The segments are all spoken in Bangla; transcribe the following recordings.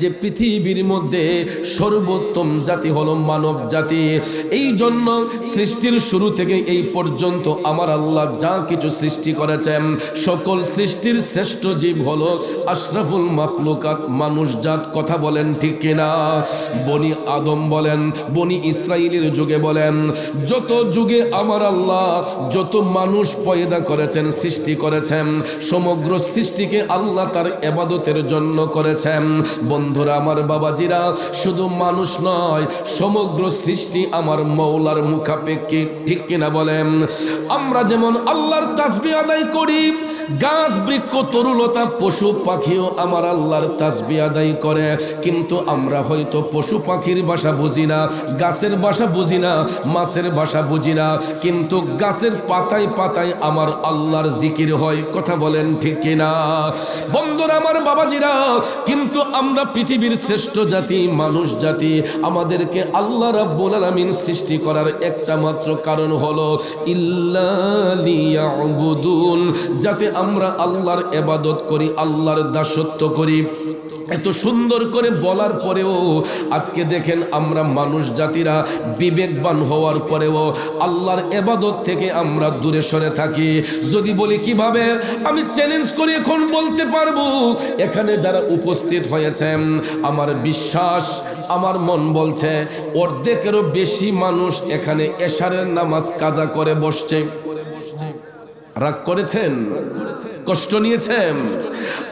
যে পৃথিবীর মধ্যে সর্বোত্তম জাতি হলো মানব জাতি। এই জন্য সৃষ্টির শুরু থেকে এই পর্যন্ত আমার আল্লাহ যা কিছু সৃষ্টি করেছেন, সকল সৃষ্টির শ্রেষ্ঠ জীব হলো আশরাফুল মাখলুকাত, মানুষ জাত। কথা বলেন ঠিক কিনা? বনি আদম বলেন, বনি ইসরাইলের যুগে বলেন, যত যুগে আমার আল্লাহ যত মানুষ পয়দা করেছেন, সৃষ্টি করেছেন, সমগ্র সৃষ্টিকে আল্লাহ তার ইবাদতের জন্য করেছেন। বন্ধুরা আমার, বাবাজিরা, শুধু মানুষ নয়, সমগ্র সৃষ্টি আমার মওলার মুখাপেক্ষী। ঠিক কিনা বলেন? আমরা যেমন আল্লাহর তাসবিহ আদায় করি, গাছ বৃক্ষ তরুলতা পশু পাখিও আমার আল্লাহর তাসবিহ আদায় করে, কিন্তু আমরা হয়তো পশু পাখির ভাষা বুঝি না, গাছের ভাষা বুঝি না, মাছের ভাষা বুঝি না, কিন্তু গাছের পাতায় পাতায় আমার আল্লাহর জিকির হয়। কথা বলেন ঠিক কিনা? বন্ধুরা আমার, বাবাজিরা, কিন্তু আমরা পৃথিবীর শ্রেষ্ঠ জাতি, মানুষ জাতি, আমাদেরকে আল্লাহ রাব্বুল আলামিন সৃষ্টি করার একটা মাত্র কারণ হলো ইল্লা লিয়াবুদুন, যাতে আমরা আল্লাহর ইবাদত করি, আল্লাহর দাসত্ব করি। এত সুন্দর করে বলার পরেও আজকে দেখেন আমরা মানুষ জাতিরা বিবেকবান হওয়ার পরেও আল্লাহর ইবাদত থেকে আমরা দূরে সরে থাকি। যদি বলি কিভাবে, আমি চ্যালেঞ্জ করে এখন বলতে পারবো, এখানে যারা উপস্থিত হয়েছেন, আমার বিশ্বাস, আমার মন বলছে অর্ধেকেরও বেশি মানুষ এখানে এশারের নামাজ কাজা করে বসছে। রাগ করেছেন? কষ্ট নিয়েছেন?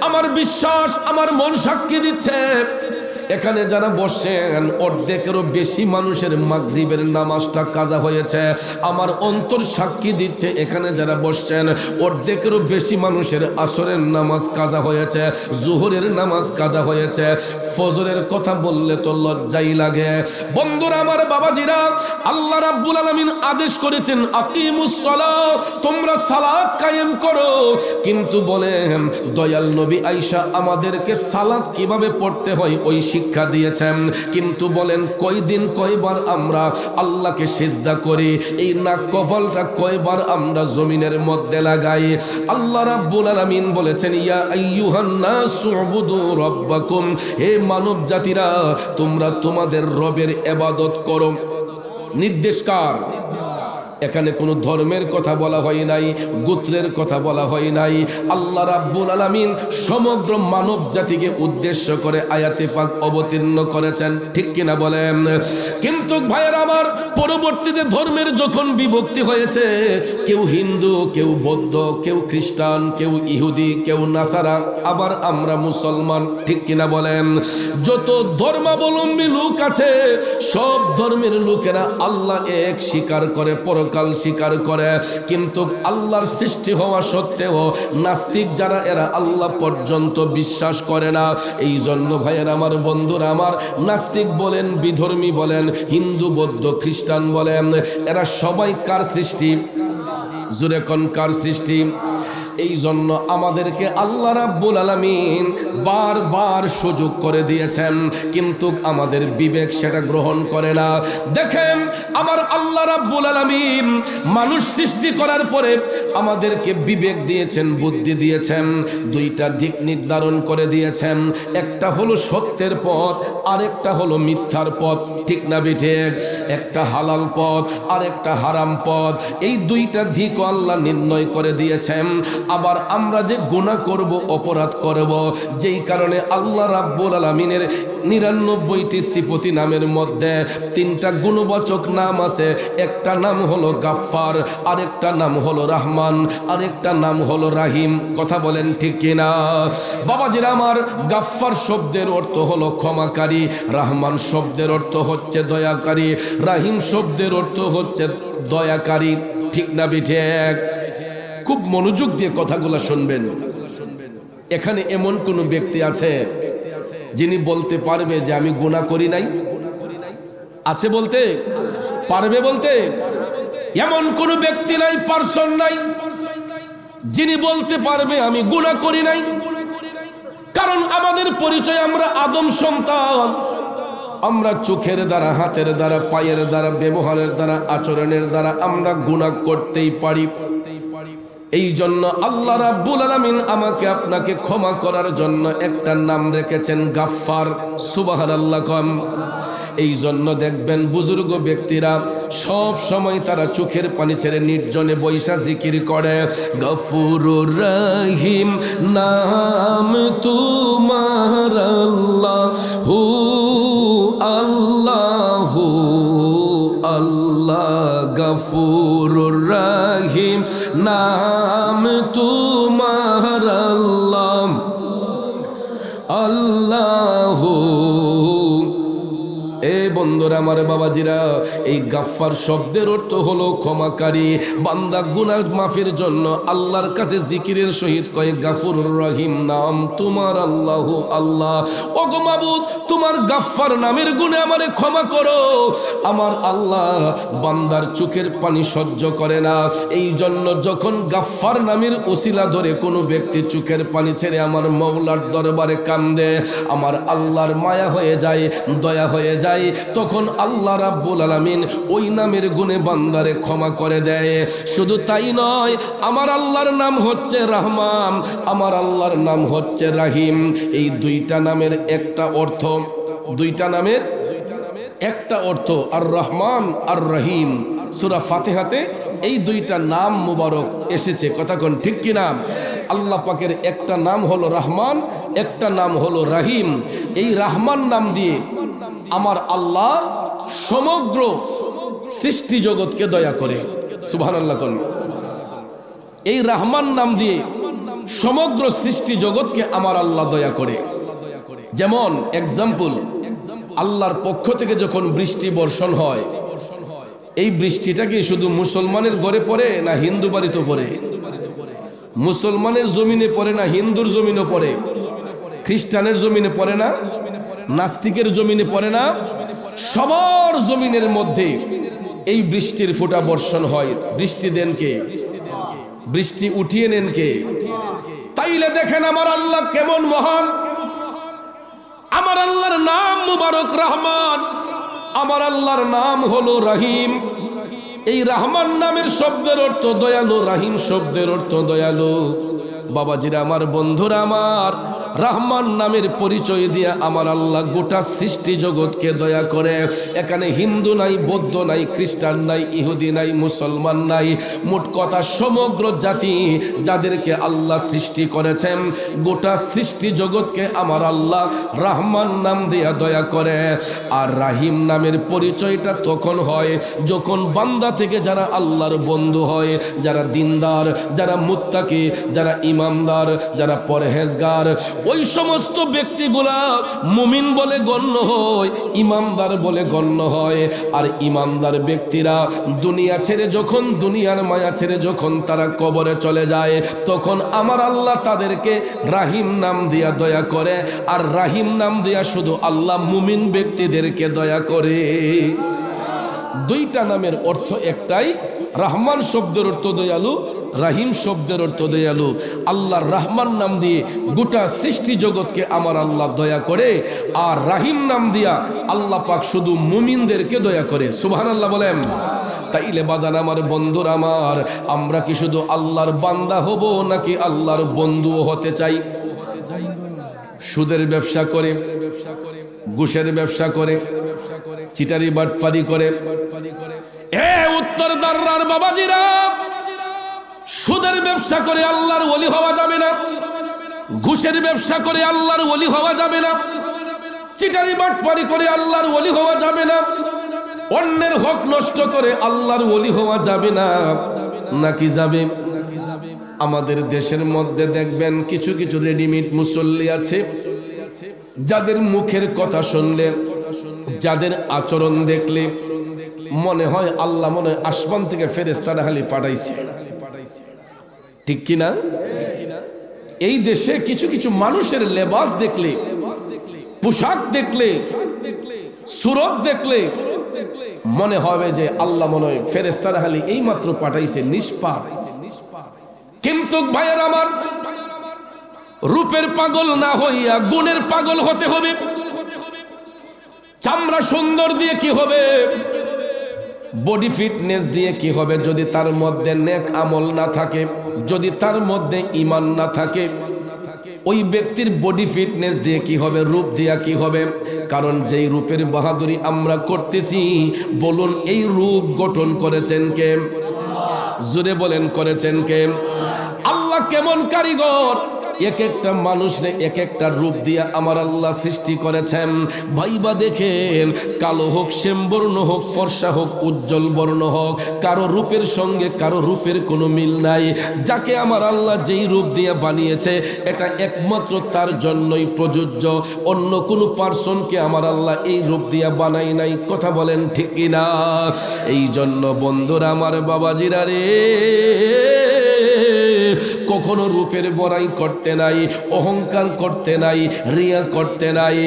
আমার বিশ্বাস, আমার মন সাক্ষী দিচ্ছে, এখানে যারা বসছেন অর্ধেকেরও বেশি মানুষের মাগরিবের নামাজটা কাজা হয়েছে। আমার অন্তর সাক্ষী দিচ্ছে, এখানে যারা বসছেন অর্ধেকেরও বেশি মানুষের আসরের নামাজ কাজা হয়েছে, জোহরের নামাজ কাজা হয়েছে। ফজরের কথা বললে তো লজ্জাই লাগে। বন্ধুরা আমার, বাবাজিরা, আল্লাহ রাব্বুল আলামিন আদেশ করেছেন আকিমুস সালাত, তোমরা সালাত কায়েম করো। কিন্তু বলেন দয়াল নবী আয়েশা আমাদেরকে সালাত কিভাবে পড়তে হয় ওই শিক্ষা দিয়েছেন। কিন্তু বলেন কয়দিন কয়বার আমরা আল্লাহকে সিজদা করি, এই নাক কপালটা কয়বার আমরা জমিনের মধ্যে লাগাই। আল্লাহ রাব্বুল আলামিন বলেছেন ইয়া আইয়ুহান নাসু উবুদু রাব্বাকুম, হে মানব জাতিরা তোমরা তোমাদের রবের ইবাদত করো। নির্দেশ কার? এখানে কোনো ধর্মের কথা বলা হয় নাই, গোত্রের কথা বলা হয় নাই। আল্লাহ রাব্বুল আলামিন সমগ্র মানব জাতিকে উদ্দেশ্য করে আয়াতে পাক অবতীর্ণ করেছেন। ঠিক কিনা বলেন? কিন্তু ভাইয়েরা আমার, পরবর্তীতে ধর্মের যখন বিভক্তি হয়েছে, কেউ হিন্দু, কেউ বৌদ্ধ, কেউ খ্রিস্টান, কেউ ইহুদি, কেউ নাসারা, আবার আমরা মুসলমান। ঠিক কিনা বলেন? যত ধর্মাবলম্বী লোক আছে, সব ধর্মের লোকেরা আল্লাহ এক স্বীকার করে, কাল স্বীকার করে, কিন্তু আল্লাহর সৃষ্টি হওয়া সত্ত্বেও নাস্তিক যারা, এরা আল্লাহ পর্যন্ত বিশ্বাস করে না। এই জন্য ভাইয়ের আমার, বন্ধুরা আমার, নাস্তিক বলেন, বিধর্মী বলেন, হিন্দু বৌদ্ধ খ্রিস্টান বলেন, এরা সবাই কার সৃষ্টি? জোরে কোন কার সৃষ্টি? এই জন্য আমাদেরকে আল্লাহ রাব্বুল আলামিন বারবার সুযোগ করে দিয়েছেন, কিন্তু আমাদের বিবেক সেটা গ্রহণ করে না। দেখেন আমার আল্লাহ রাব্বুল আলামিন মানুষ সৃষ্টি করার পরে আমাদেরকে বিবেক দিয়েছেন, বুদ্ধি দিয়েছেন, দুইটা দিক নির্ধারণ করে দিয়েছেন। একটা হলো সত্যের পথ, আরেকটা হলো মিথ্যার পথ। ঠিক না বিঠিক? একটা হালাল পথ আর একটা হারাম পথ, এই দুইটা দিকও আল্লাহ নির্ণয় করে দিয়েছেন। আবার আমরা যে গুনাহ করব, অপরাধ করব, যেই কারণে আল্লাহ রাব্বুল আলামিনের 99টি সিফতি নামের মধ্যে 3টা গুণবাচক নাম আছে। একটা নাম হলো গাফফার, আরেকটা নাম হলো রহমান, আরেকটা নাম হলো রাহিম। কথা বলেন ঠিক কিনা? বাবাজিরা আমার, গাফফার শব্দের অর্থ হলো ক্ষমাকারী, রহমান শব্দের অর্থ হচ্ছে দয়াকারী, রাহিম শব্দের অর্থ হচ্ছে দয়াকারী। ঠিক না বিঠিক? খুব মনোযোগ দিয়ে কথাগুলো শুনবেন। এখানে এমন কোন ব্যক্তি আছে যিনি বলতে পারবে যে আমি গুনাহ করি নাই? আছে বলতে পারবে? বলতে এমন কোন ব্যক্তি নাই, পারসন নাই যিনি বলতে পারবে আমি গুনাহ করি নাই। কারণ আমাদের পরিচয়, আমরা আদম সন্তান। আমরা চোখের দ্বারা, হাতের দ্বারা, পায়ের দ্বারা, ব্যবহারের দ্বারা, আচরণের দ্বারা আমরা গুনাহ করতেই পারি। এই জন্য আল্লাহ রাব্বুল আলামিন আমাকে আপনাকে ক্ষমা করার জন্য একটা নাম রেখেছেন গাফফার। সুবহানাল্লাহ কম। এই জন্য দেখবেন বুজুর্গ ব্যক্তিরা সব সময় তারা চোখের পানি ছেড়ে নির্জনে বৈশা জিকির করে, গফুরুর রহিম নাম তোমার আল্লাহু আল্লাহু আল্লাহ, গফুরুর রহিম নাম তোমার আল্লাহ আল্লাহু। এ বন্ধুরা আমার, বাবাজিরা, এই গাফফার শব্দের অর্থ হলো ক্ষমাকারী। বান্দা গুনাহ মাফির জন্য আল্লাহর কাছে জিকিরের সহিত কয় গাফুরুর রহিম নাম তোমার আল্লাহু আল্লাহ। ওগো মাবুদ, তোমার গাফফার নামের গুণে আমারে ক্ষমা করো। আমার আল্লাহ বান্দার চোখের পানি সহ্য করে না, এই জন্য যখন গাফফার নামের ওসিলা ধরে কোনো ব্যক্তি চোখের পানি ছেড়ে আমার মওলার দরবারে কান্দে, আমার আল্লাহর মায়া হয়ে যায়, দয়া হয়ে যায়, তখন আল্লাহ রাব্বুল আলামিন ওই নামের গুণে বান্দারে ক্ষমা করে দেয়। শুধু তাই নয়, আমার আল্লাহর নাম হচ্ছে রহমান, আমার আল্লাহর নাম হচ্ছে রাহিম। এই দুইটা নামের একটা অর্থ, দুইটা নামের একটা অর্থ আর রহমান আর রহিম। সূরা ফাতিহাতে এই দুইটা নাম মুবারক এসেছে, কথা কোন ঠিক কিনা? আল্লাহ পাকের একটা নাম হলো রহমান, একটা নাম হলো রাহিম। এই রহমান নাম দিয়ে আমার আল্লাহ সমগ্র সৃষ্টি জগৎকে দয়া করে। সুবহানাল্লাহ কোন। এই রহমান নাম দিয়ে সমগ্র সৃষ্টি জগৎকে আমার আল্লাহ দয়া করে। যেমন এক্সাম্পল, আল্লাহর পক্ষ থেকে যখন বৃষ্টি বর্ষণ হয়, এই বৃষ্টিটা কি শুধু মুসলমানের ঘরে পড়ে না হিন্দু বাড়িতে পড়ে? মুসলমানের জমিনে পড়ে না হিন্দুর জমিনে পড়ে? খ্রিস্টানের জমিনে পড়ে না? নাস্তিকের জমিনে পড়ে না? সবার জমিনের মধ্যে এই বৃষ্টির ফোঁটা বর্ষণ হয়। বৃষ্টি দেন কে? বৃষ্টি উঠিয়ে নেন কে? তাইলে দেখেন আমার আল্লাহ কেমন মহান। আমার আল্লাহর নাম মুবারক রহমান, আমার আল্লাহর নাম হলো রাহিম। এই রহমান নামের শব্দের অর্থ দয়ালু, রাহিম শব্দের অর্থ দয়ালু। বাবাজিরা আমার, বন্ধুরা আমার, রহমান নামের পরিচয় দিয়ে আমার আল্লাহ গোটা সৃষ্টি জগৎকে দয়া করে। এখানে হিন্দু নাই, বৌদ্ধ নাই, খ্রিস্টান নাই, ইহুদি নাই, মুসলমান নাই, মোট কথা সমগ্র জাতি যাদেরকে আল্লাহ সৃষ্টি করেছেন, গোটা সৃষ্টি জগৎকে আমার আল্লাহ রহমান নাম দিয়া দয়া করে। আর রাহিম নামের পরিচয়টা তখন হয় যখন বান্দা থেকে যারা আল্লাহর বন্ধু হয়, যারা দিনদার, যারা মুত্তাকি, যারা ইমানদার, যারা পরহেজগার, ওই সমস্ত ব্যক্তিগুলা মুমিন বলে গণ্য হয়, ইমানদার বলে গণ্য হয়। আর ইমানদার ব্যক্তিরা দুনিয়া ছেড়ে যখন, দুনিয়ার মায়া ছেড়ে যখন তারা কবরে চলে যায়, তখন আমার আল্লাহ তাদেরকে রাহিম নাম দিয়া দয়া করে। আর রাহিম নাম দিয়া শুধু আল্লাহ মুমিন ব্যক্তিদেরকে দয়া করে। দুইটা নামের অর্থ একটাই। রহমান শব্দের অর্থ দয়ালু, রাহিম শব্দের অর্থ দয়ালু। আল্লাহর রহমান নাম দিয়ে গোটা সৃষ্টি জগৎকে আমার আল্লাহ দয়া করে, আর রাহিম নাম দিয়া আল্লাহ পাক শুধু মুমিনদেরকে দয়া করে। সুবহানাল্লাহ বলেন। তাইলে বাজান আমার, বন্ধুরা আমার, আমরা কি শুধু আল্লাহর বান্দা হব নাকি আল্লাহর বন্ধু হতে চাই? সুদের ব্যবসা করে, ঘুষের ব্যবসা করে, চিটারি বাটপারি করে, এ উত্তর দাররার বাবাজিরা, সুদের ব্যবসা করে আল্লাহর ওলি হওয়া যাবে না, ঘুষের ব্যবসা করে আল্লাহর ওলি হওয়া যাবে না, চিটারি বাটপারি করে আল্লাহর ওলি হওয়া যাবে না, অন্যের হক নষ্ট করে আল্লাহর ওলি হওয়া যাবে না। নাকি যাবে? আমাদের দেশের মধ্যে দেখবেন কিছু কিছু রেডিমেড মুসল্লি আছে, যাদের মুখের কথা শুনলে, যাদের আচরণ দেখলে মনে হয় আল্লাহ মনে হয় আসমান থেকে ফেরেশতারা খালি পাঠাইছে। ঠিক কিনা? এই দেশে কিছু কিছু মানুষের লেবাস দেখলে, পোশাক দেখলে, সুরত দেখলে মনে হবে যে আল্লাহ মনে হয় ফেরেশতারা খালি এই মাত্র পাঠাইছে, নিষ্পাপ। কিন্তু ভাইয়ের আমার, রূপের পাগল না হইয়া গুণের পাগল হতে হবে। চামড়া সুন্দর দিয়ে কি হবে? বডি ফিটনেস দিয়ে কি হবে? যদি তার মধ্যে নেক আমল না থাকে, যদি তার মধ্যে ঈমান না থাকে, ওই ব্যক্তির বডি ফিটনেস দিয়ে কি হবে? রূপ দিয়া কি হবে? কারণ যেই রূপের বাহাদুরি আমরা করতেছি, বলুন এই রূপ গঠন করেছেন কে? জোরে বলেন, করেছেন কে? আল্লাহ কেমন কারিগর! এক একটা মানুষরে এক একটা রূপ দিয়ে আমার আল্লাহ সৃষ্টি করেছেন। ভাইবা দেখেন, কালো হোক, শ্যামবর্ণ হোক, ফর্সা হোক, উজ্জ্বল বর্ণ হোক, কারো রূপের সঙ্গে কারো রূপের কোনো মিল নাই। যাকে আমার আল্লাহ যেই রূপ দিয়ে বানিয়েছে, এটা একমাত্র তার জন্যই প্রযোজ্য। অন্য কোনো পার্সনকে আমার আল্লাহ এই রূপ দিয়ে বানাই নাই। কথা বলেন ঠিক কিনা? এই জন্য বন্ধুরা আমার, বাবাজিরা রে, কখনো রূপের বড়াই করতে নাই, অহংকার করতে নাই, রিয়া করতে নাই।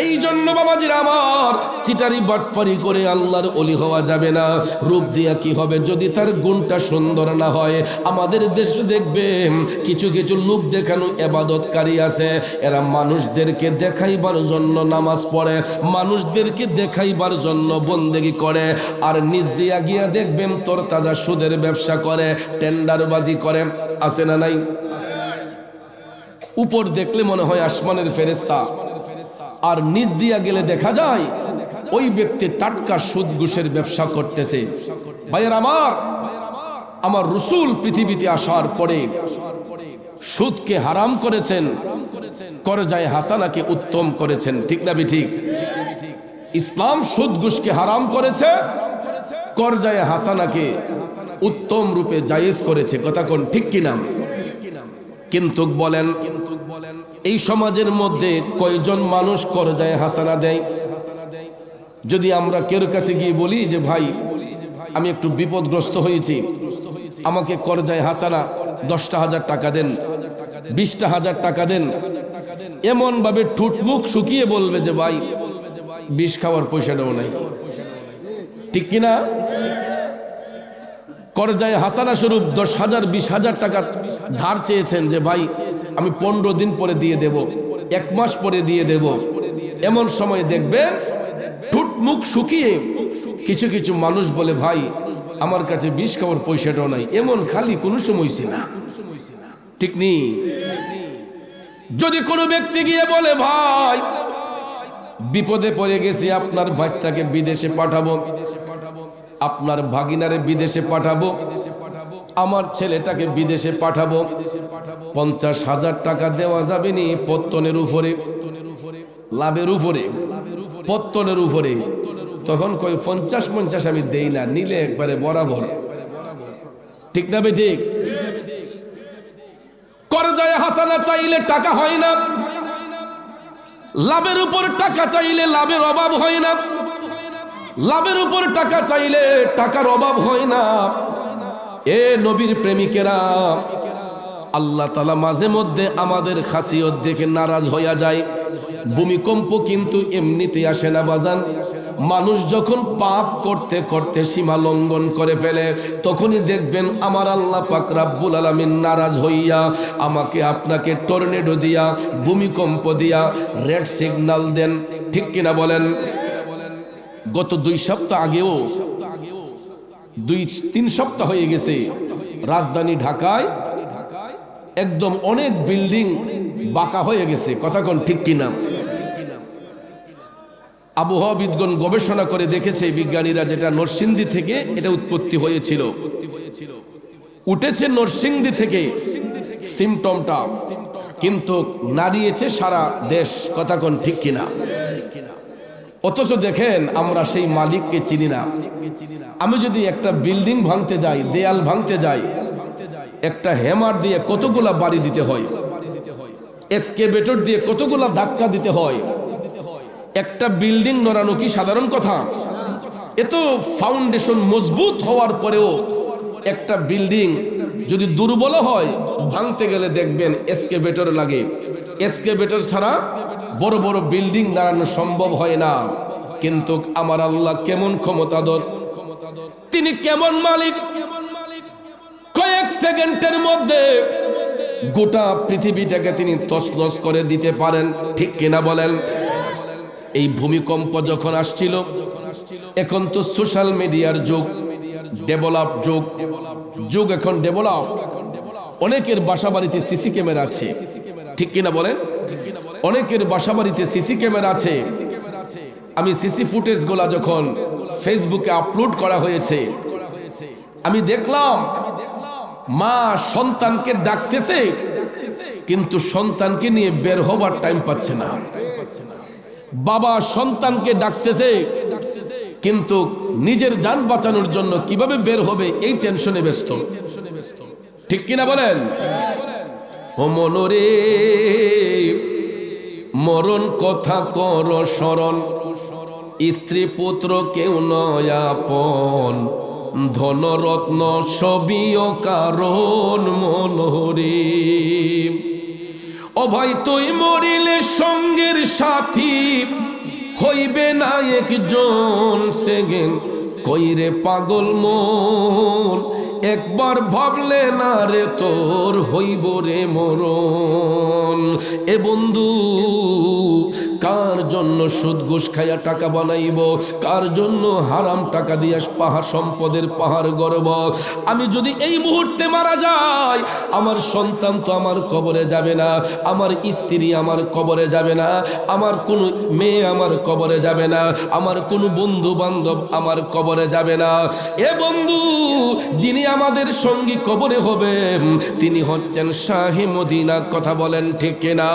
এই জন্য বাবাজিরা আমার, চিটারি বাটপারি করে আল্লাহর ওলি হওয়া যাবে না। রূপ দিয়া কি হবে? যদি তার গুণটা সুন্দর না হয়। আমাদের দেশে দেখবেন কিছু কিছু লোক দেখানো ইবাদতকারী আছে, এরা মানুষদেরকে দেখাইবার জন্য নামাজ পড়ে, মানুষদেরকে দেখাইবার জন্য বন্দেগী করে, আর নিজ দিয়া গিয়া দেখবেন তোর তাজা সুদের ব্যবসা করে, টেন্ডারবাজি করে। আছে না নাই? উপর দেখলে মনে হয় আসমানের ফেরেশতা, আর নিচ দিয়া গেলে দেখা যায় ওই ব্যক্তি টাটকা সুদ ঘুষের ব্যবসা করতেছে। ভাইয়ের আমার, আমার রাসূল পৃথিবীতে আসার পরে সুদকে হারাম করেছেন, করজায়ে হাসানাকে উত্তম করেছেন। ঠিক না ঠিক? ইসলাম সুদ ঘুষকে হারাম করেছে, করজায়ে হাসানাকে উত্তম রূপে জায়েজ করেছে। কথা কোন ঠিক কিনা? কিন্তু বলেন, এই সমাজের মধ্যে কয়জন মানুষ করজায়ে হাসানা দেয়? যদি আমরা কেউ কাছে গিয়ে বলি যে ভাই আমি একটু বিপদগ্রস্ত হয়েছি, আমাকে করজায়ে হাসানা 10,000 টাকা দেন, 20,000 টাকা দেন, এমন ভাবে ঠুট মুখ শুকিয়ে বলবে যে ভাই বিষ খাওয়ার পয়সাটাও নাই। ঠিক কিনা? করজায়ে হাসানা স্বরূপ 10,000 20,000 টাকা ধার চেয়েছেন যে ভাই আমি 15 দিন পরে দিয়ে দেব, 1 মাস পরে দিয়ে দেব। এমন সময় দেখবেন ঠুট মুখ শুকিয়ে কিছু কিছু মানুষ বলে ভাই আমার কাছে বিষ খাওয়ার পয়সাটাও নাই। এমন খালি কোনো সময় ছিল না। ঠিক নেই? যদি কোনো ব্যক্তি গিয়ে বলে ভাই বিপদে পড়ে গেছি, আপনার ভাইস্তাকে বিদেশে পাঠাবো, আপনার ভাগিনারে বিদেশে পাঠাবো, আমার ছেলেটাকে বিদেশে পাঠাবো, 50,000 টাকা দেওয়া যাবে নি? পত্তনের উপরে, লাভের উপরে, পত্তনের উপরে। তখন কই 50 আমি দেই না, নিলে একবারে বরাবর। ঠিক না বেঠিক? করজায়ে হাসানা চাইলে টাকা হয় না, লাভের উপর টাকা চাইলে লাভের অভাব হয় না, লাভের উপর টাকা চাইলে টাকার অভাব হয় না। এ নবীর প্রেমিকেরা, আল্লাহ তাআলা মাঝে মধ্যে আমাদের খাসিয়ত দেখে নারাজ হইয়া যায়। ভূমিকম্প কিন্তু এমনিতে আসে না বাজান। মানুষ যখন পাপ করতে করতে সীমা লঙ্ঘন করে ফেলে, তখনই দেখবেন আমার আল্লাহ পাক রব্বুল আলামিন নারাজ হইয়া আমাকে আপনাকে টর্নেডো দিয়া, ভূমিকম্প দিয়া রেড সিগন্যাল দেন। ঠিক কিনা বলেন? গত 2 সপ্তাহ আগেও, 2-3 সপ্তাহ হয়ে গেছে, রাজধানী ঢাকায় একদম অনেক বিল্ডিং বাঁকা হয়ে গেছে। কথা কোন ঠিক কিনা? আবহাওয়াবিদগণ গবেষণা করে দেখেছে বিজ্ঞানীরা, যেটা নরসিংদী থেকে এটা উৎপত্তি হয়েছিল, উঠেছে নরসিংদী থেকে সিমটমটা, কিন্তু নাড়িয়েছে সারা দেশ। কথা কোন ঠিক কিনা? অথচ দেখেন আমরা সেই মালিককে চিনি না। আমি যদি একটা বিল্ডিং ভাঙতে যাই, দেয়াল ভাঙতে যাই, একটা হ্যামার দিয়ে কতগুলা বাড়ি দিতে হয়, এসকেভেটর দিয়ে কতগুলা ধাক্কা দিতে হয়। একটা বিল্ডিং নড়ানো কি সাধারণ কথা? এত ফাউন্ডেশন মজবুত হওয়ার পরেও একটা বিল্ডিং যদি দুর্বল হয়, ভাঙতে গেলে দেখবেন এসকেভেটর লাগে। এসকেভেটর ছাড়া বড় বড় বিল্ডিং দাঁড়ানো সম্ভব হয় না। কিন্তু আমার আল্লাহ কেমন ক্ষমতাধর, তিনি কেমন মালিক! কয়েক সেকেন্ডের মধ্যে গোটা পৃথিবীটাকে তিনি তছনছ করে দিতে পারেন। ঠিক কিনা বলেন? এই ভূমিকম্প যখন আসছিল, এখন তো সোশ্যাল মিডিয়ার যুগ, ডেভেলপ যুগ এখন ডেভেলপ। অনেকের বাসা বাড়িতে সিসি ক্যামেরা আছে, ঠিক কিনা বলেন? অনেকের বাসা বাড়িতে সিসি ক্যামেরা আছে। আমি সিসি ফুটেজ গুলা যখন ফেসবুকে আপলোড করা হয়েছে, আমি দেখলাম মা সন্তানকে ডাকতেছে, কিন্তু সন্তানকে নিয়ে বের হবার টাইম পাচ্ছে না। বাবা সন্তানকে ডাকতেছে, কিন্তু নিজের জান বাঁচানোর জন্য কিভাবে বের হবে এই টেনশনে ব্যস্ত, ঠিক কিনা বলেন? ও মনরে, মরণ কথা কর স্মরণ, স্ত্রী পুত্র কেউ নয় আপন, ধনরত্ন সবিও কারণ মনরে। ও ভাই তুই মরিলে সঙ্গের সাথী হইবে না একজন, সেগেন কইরে পাগল মন, একবার ভাবলে না রে তোর হইব রে মরণ। এ বন্ধু, কার জন্য সুদ ঘুষ খাইয়া টাকা বানাইব, কার জন্য হারাম টাকা দিয়া পাহাড় সম্পদের পাহাড় গড়ব? আমি যদি এই মুহূর্তে মারা যাই, আমার সন্তান তো আমার কবরে যাবে না, আমার স্ত্রী আমার কবরে যাবে না, আমার কোনো মেয়ে আমার কবরে যাবে না, আমার কোনো বন্ধু বান্ধব আমার কবরে যাবে না। এ বন্ধু, যিনি আমাদের সঙ্গী কবরে হবেন তিনি হচ্ছেন শাহে মদিনা। কথা বলেন ঠিক কিনা?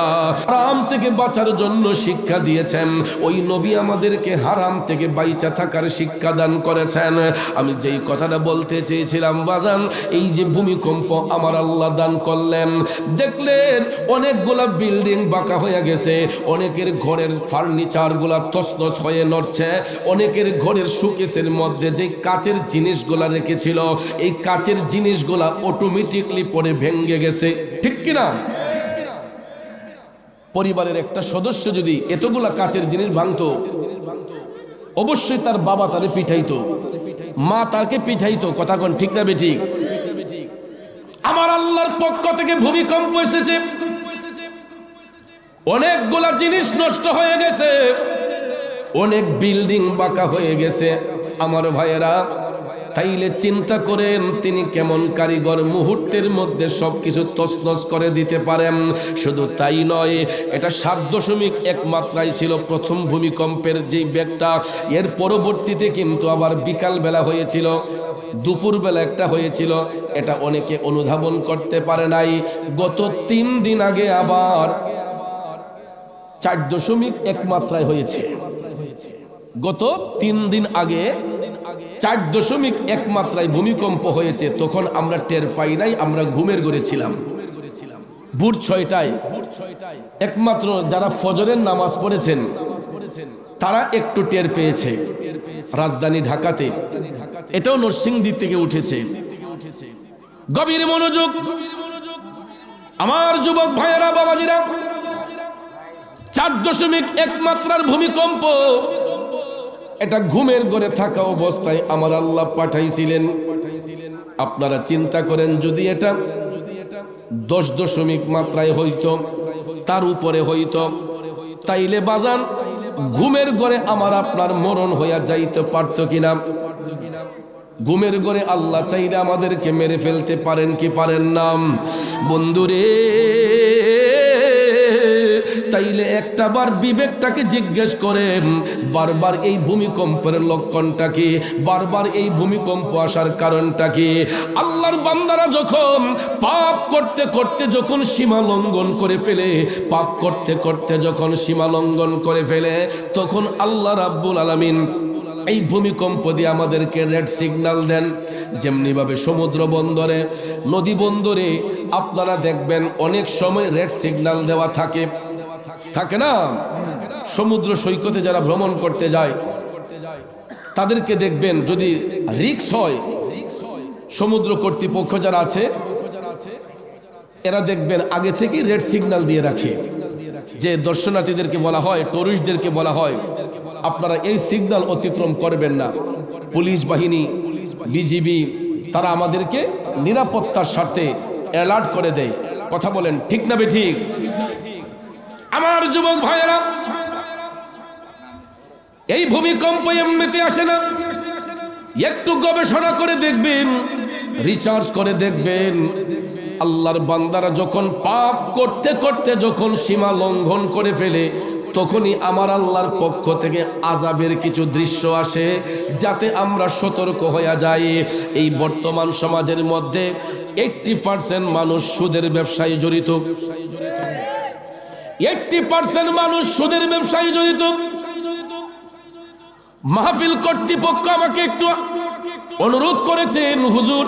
হারাম থেকে বাঁচার জন্য শিক্ষা দিয়েছেন, ওই নবী আমাদেরকে হারাম থেকে বাইচা থাকার শিক্ষা দান করেছেন। আমি যেই কথাটা বলতে চেয়েছিলাম বাজান, এই যে ভূমিকম্প আমার আল্লাহ দান করলেন, দেখলেন অনেকগুলা বিল্ডিং বাঁকা হয়ে গেছে, অনেকের ঘরের ফার্নিচার গুলা তছনছ হয়ে নড়ছে, অনেকের ঘরের শোকেসের মধ্যে যে কাচের জিনিসগুলা রেখেছিল, এই কাচের জিনিসগুলা অটোমেটিকলি পরে ভেঙে গেছে, ঠিক কিনা? পরিবারের একটা সদস্য যদি এতগুলা কাচের জিনিস ভাঙতো, অবশ্যই তার বাবা তারে পিঠাইতো, মা তাকে পিঠাইতো। কথা কোন ঠিক না বেঠিক? আমার আল্লাহর পক্ষ থেকে ভূমিকম্প এসেছে, অনেকগুলা জিনিস নষ্ট হয়ে গেছে, অনেক বিল্ডিং বাঁকা হয়ে গেছে। আমার ভাইয়েরা, তাইলে চিন্তা করেন তিনি কেমন কারিগর, মুহূর্তের মধ্যে সবকিছু তছনছ করে দিতে পারেন। শুধু তাই নয়, এটা 7.1 মাত্রায় ছিল প্রথম ভূমিকম্পের যেই বেগটা। এর পরবর্তীতে কিন্তু আবার বিকাল বেলা হয়েছিল, দুপুর বেলা একটা হয়েছিল, এটা অনেকে অনুধাবন করতে পারে নাই। গত 3 দিন আগে আবার 4.1 মাত্রায় হয়েছে। গত 3 দিন আগে 4.1 মাত্রায় ভূমিকম্প হয়েছে। তখন আমরা টের পাই নাই, আমরা ঘুমের ঘরে ছিলাম। ভোর 6টায় একমাত্র যারা ফজরের নামাজ পড়েছেন তারা একটু টের পেয়েছে। রাজধানী ঢাকাতে, এটাও নরসিংদী থেকে উঠেছে। গভীর মনোযোগ আমার যুবক ভাইয়েরা, বাবাজিরা, 4.1 মাত্রার ভূমিকম্প, এটা ঘুমের ঘরে থাকা অবস্থায় আমার আল্লাহ পাঠাইছিলেন। আপনারা চিন্তা করেন, যদি এটা 10 মাত্রায় হইতো, তার উপরে হইতো, তাইলে বাজান ঘুমের ঘরে আমার আপনার মরণ হইয়া যাইতে পারত কিনা? ঘুমের ঘরে আল্লাহ চাইলে আমাদেরকে মেরে ফেলতে পারেন কি পারেন না? বন্ধুরে, তাইলে একটাবার বিবেকটাকে জিজ্ঞেস করেন, বারবার এই ভূমিকম্পের লক্ষণটা কি? বারবার এই ভূমিকম্প আসার কারণটা কি? আল্লাহর বান্দারা যখন পাপ করতে করতে যখন সীমা লঙ্ঘন করে ফেলে, পাপ করতে করতে যখন সীমা লঙ্ঘন করে ফেলে, তখন আল্লাহ রাব্বুল আলামিন এই ভূমিকম্প দিয়ে আমাদেরকে রেড সিগন্যাল দেন। যেমনিভাবে সমুদ্র বন্দরে, নদী বন্দরে আপনারা দেখবেন অনেক সময় রেড সিগন্যাল দেওয়া থাকে, থাকে না? সমুদ্র সৈকতে যারা ভ্রমণ করতে যায় তাদেরকে দেখবেন, যদি রিস্ক হয়, সমুদ্র কর্তৃপক্ষ যারা আছে এরা দেখবেন আগে থেকে রেড সিগন্যাল দিয়ে রাখে, যে দর্শনার্থীদেরকে বলা হয়, টুরিস্টদেরকে বলা হয় আপনারা এই সিগন্যাল অতিক্রম করবেন না। পুলিশ বাহিনী, বিজিবি তারা আমাদেরকে নিরাপত্তার স্বার্থে অ্যালার্ট করে দেয়। কথা বলেন ঠিক না বেঠিক? আমার যুবক ভাইয়েরা, এই ভূমিকম্প এমনিতে আসে না, একটু গবেষণা করে দেখবেন, রিসার্চ করে দেখবেন, আল্লাহর বান্দারা যখন পাপ করতে করতে যখন সীমা লঙ্ঘন করে ফেলে, তখনই আমার আল্লাহর পক্ষ থেকে আযাবের কিছু দৃশ্য আসে, যাতে আমরা সতর্ক হয়ে যাই। এই বর্তমান সমাজের মধ্যে 80% মানুষ সুদের ব্যবসায় জড়িত, 80% মানুষ সুদের ব্যবসায় জড়িত। মাহফিল কর্তৃপক্ষ আমাকে একটু অনুরোধ করেছেন, হুজুর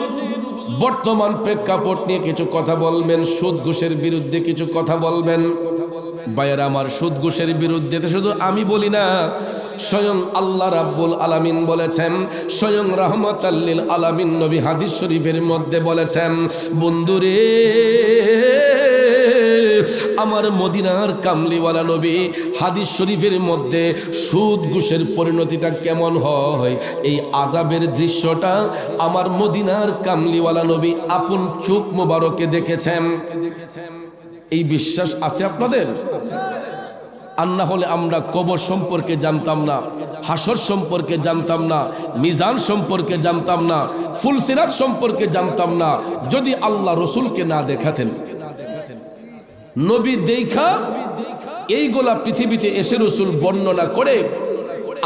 বর্তমান প্রেক্ষাপট নিয়ে কিছু কথা বলবেন, সুদ ঘুষের বিরুদ্ধে কিছু কথা বলবেন। ভাইয়েরা আমার, সুদ ঘুষের বিরুদ্ধে শুধু আমি বলি না, স্বয়ং আল্লাহ রাব্বুল আলামিন বলেছেন, স্বয়ং রাহমাতাল লিল আলামিন নবী হাদিস শরীফের মধ্যে বলেছেন, বন্ধুরে আমার মদিনার কামলিওয়ালা নবী হাদিস শরীফের মধ্যে সুদ ঘুষের পরিণতিটা কেমন হয়, এই আযাবের দৃশ্যটা আমার মদিনার কামলিওয়ালা নবী আপন চোখ মোবারকে দেখেছেন। এই বিশ্বাস আছে আপনাদের? আর না হলে আমরা কবর সম্পর্কে জানতাম না, হাসর সম্পর্কে জানতাম না, মিজান সম্পর্কে জানতাম না, ফুলসিরাত সম্পর্কে জানতাম না, যদি আল্লাহ রসুলকে না দেখাতেন। নবী দেখা এইগুলা পৃথিবীতে এসে রসুল বর্ণনা করে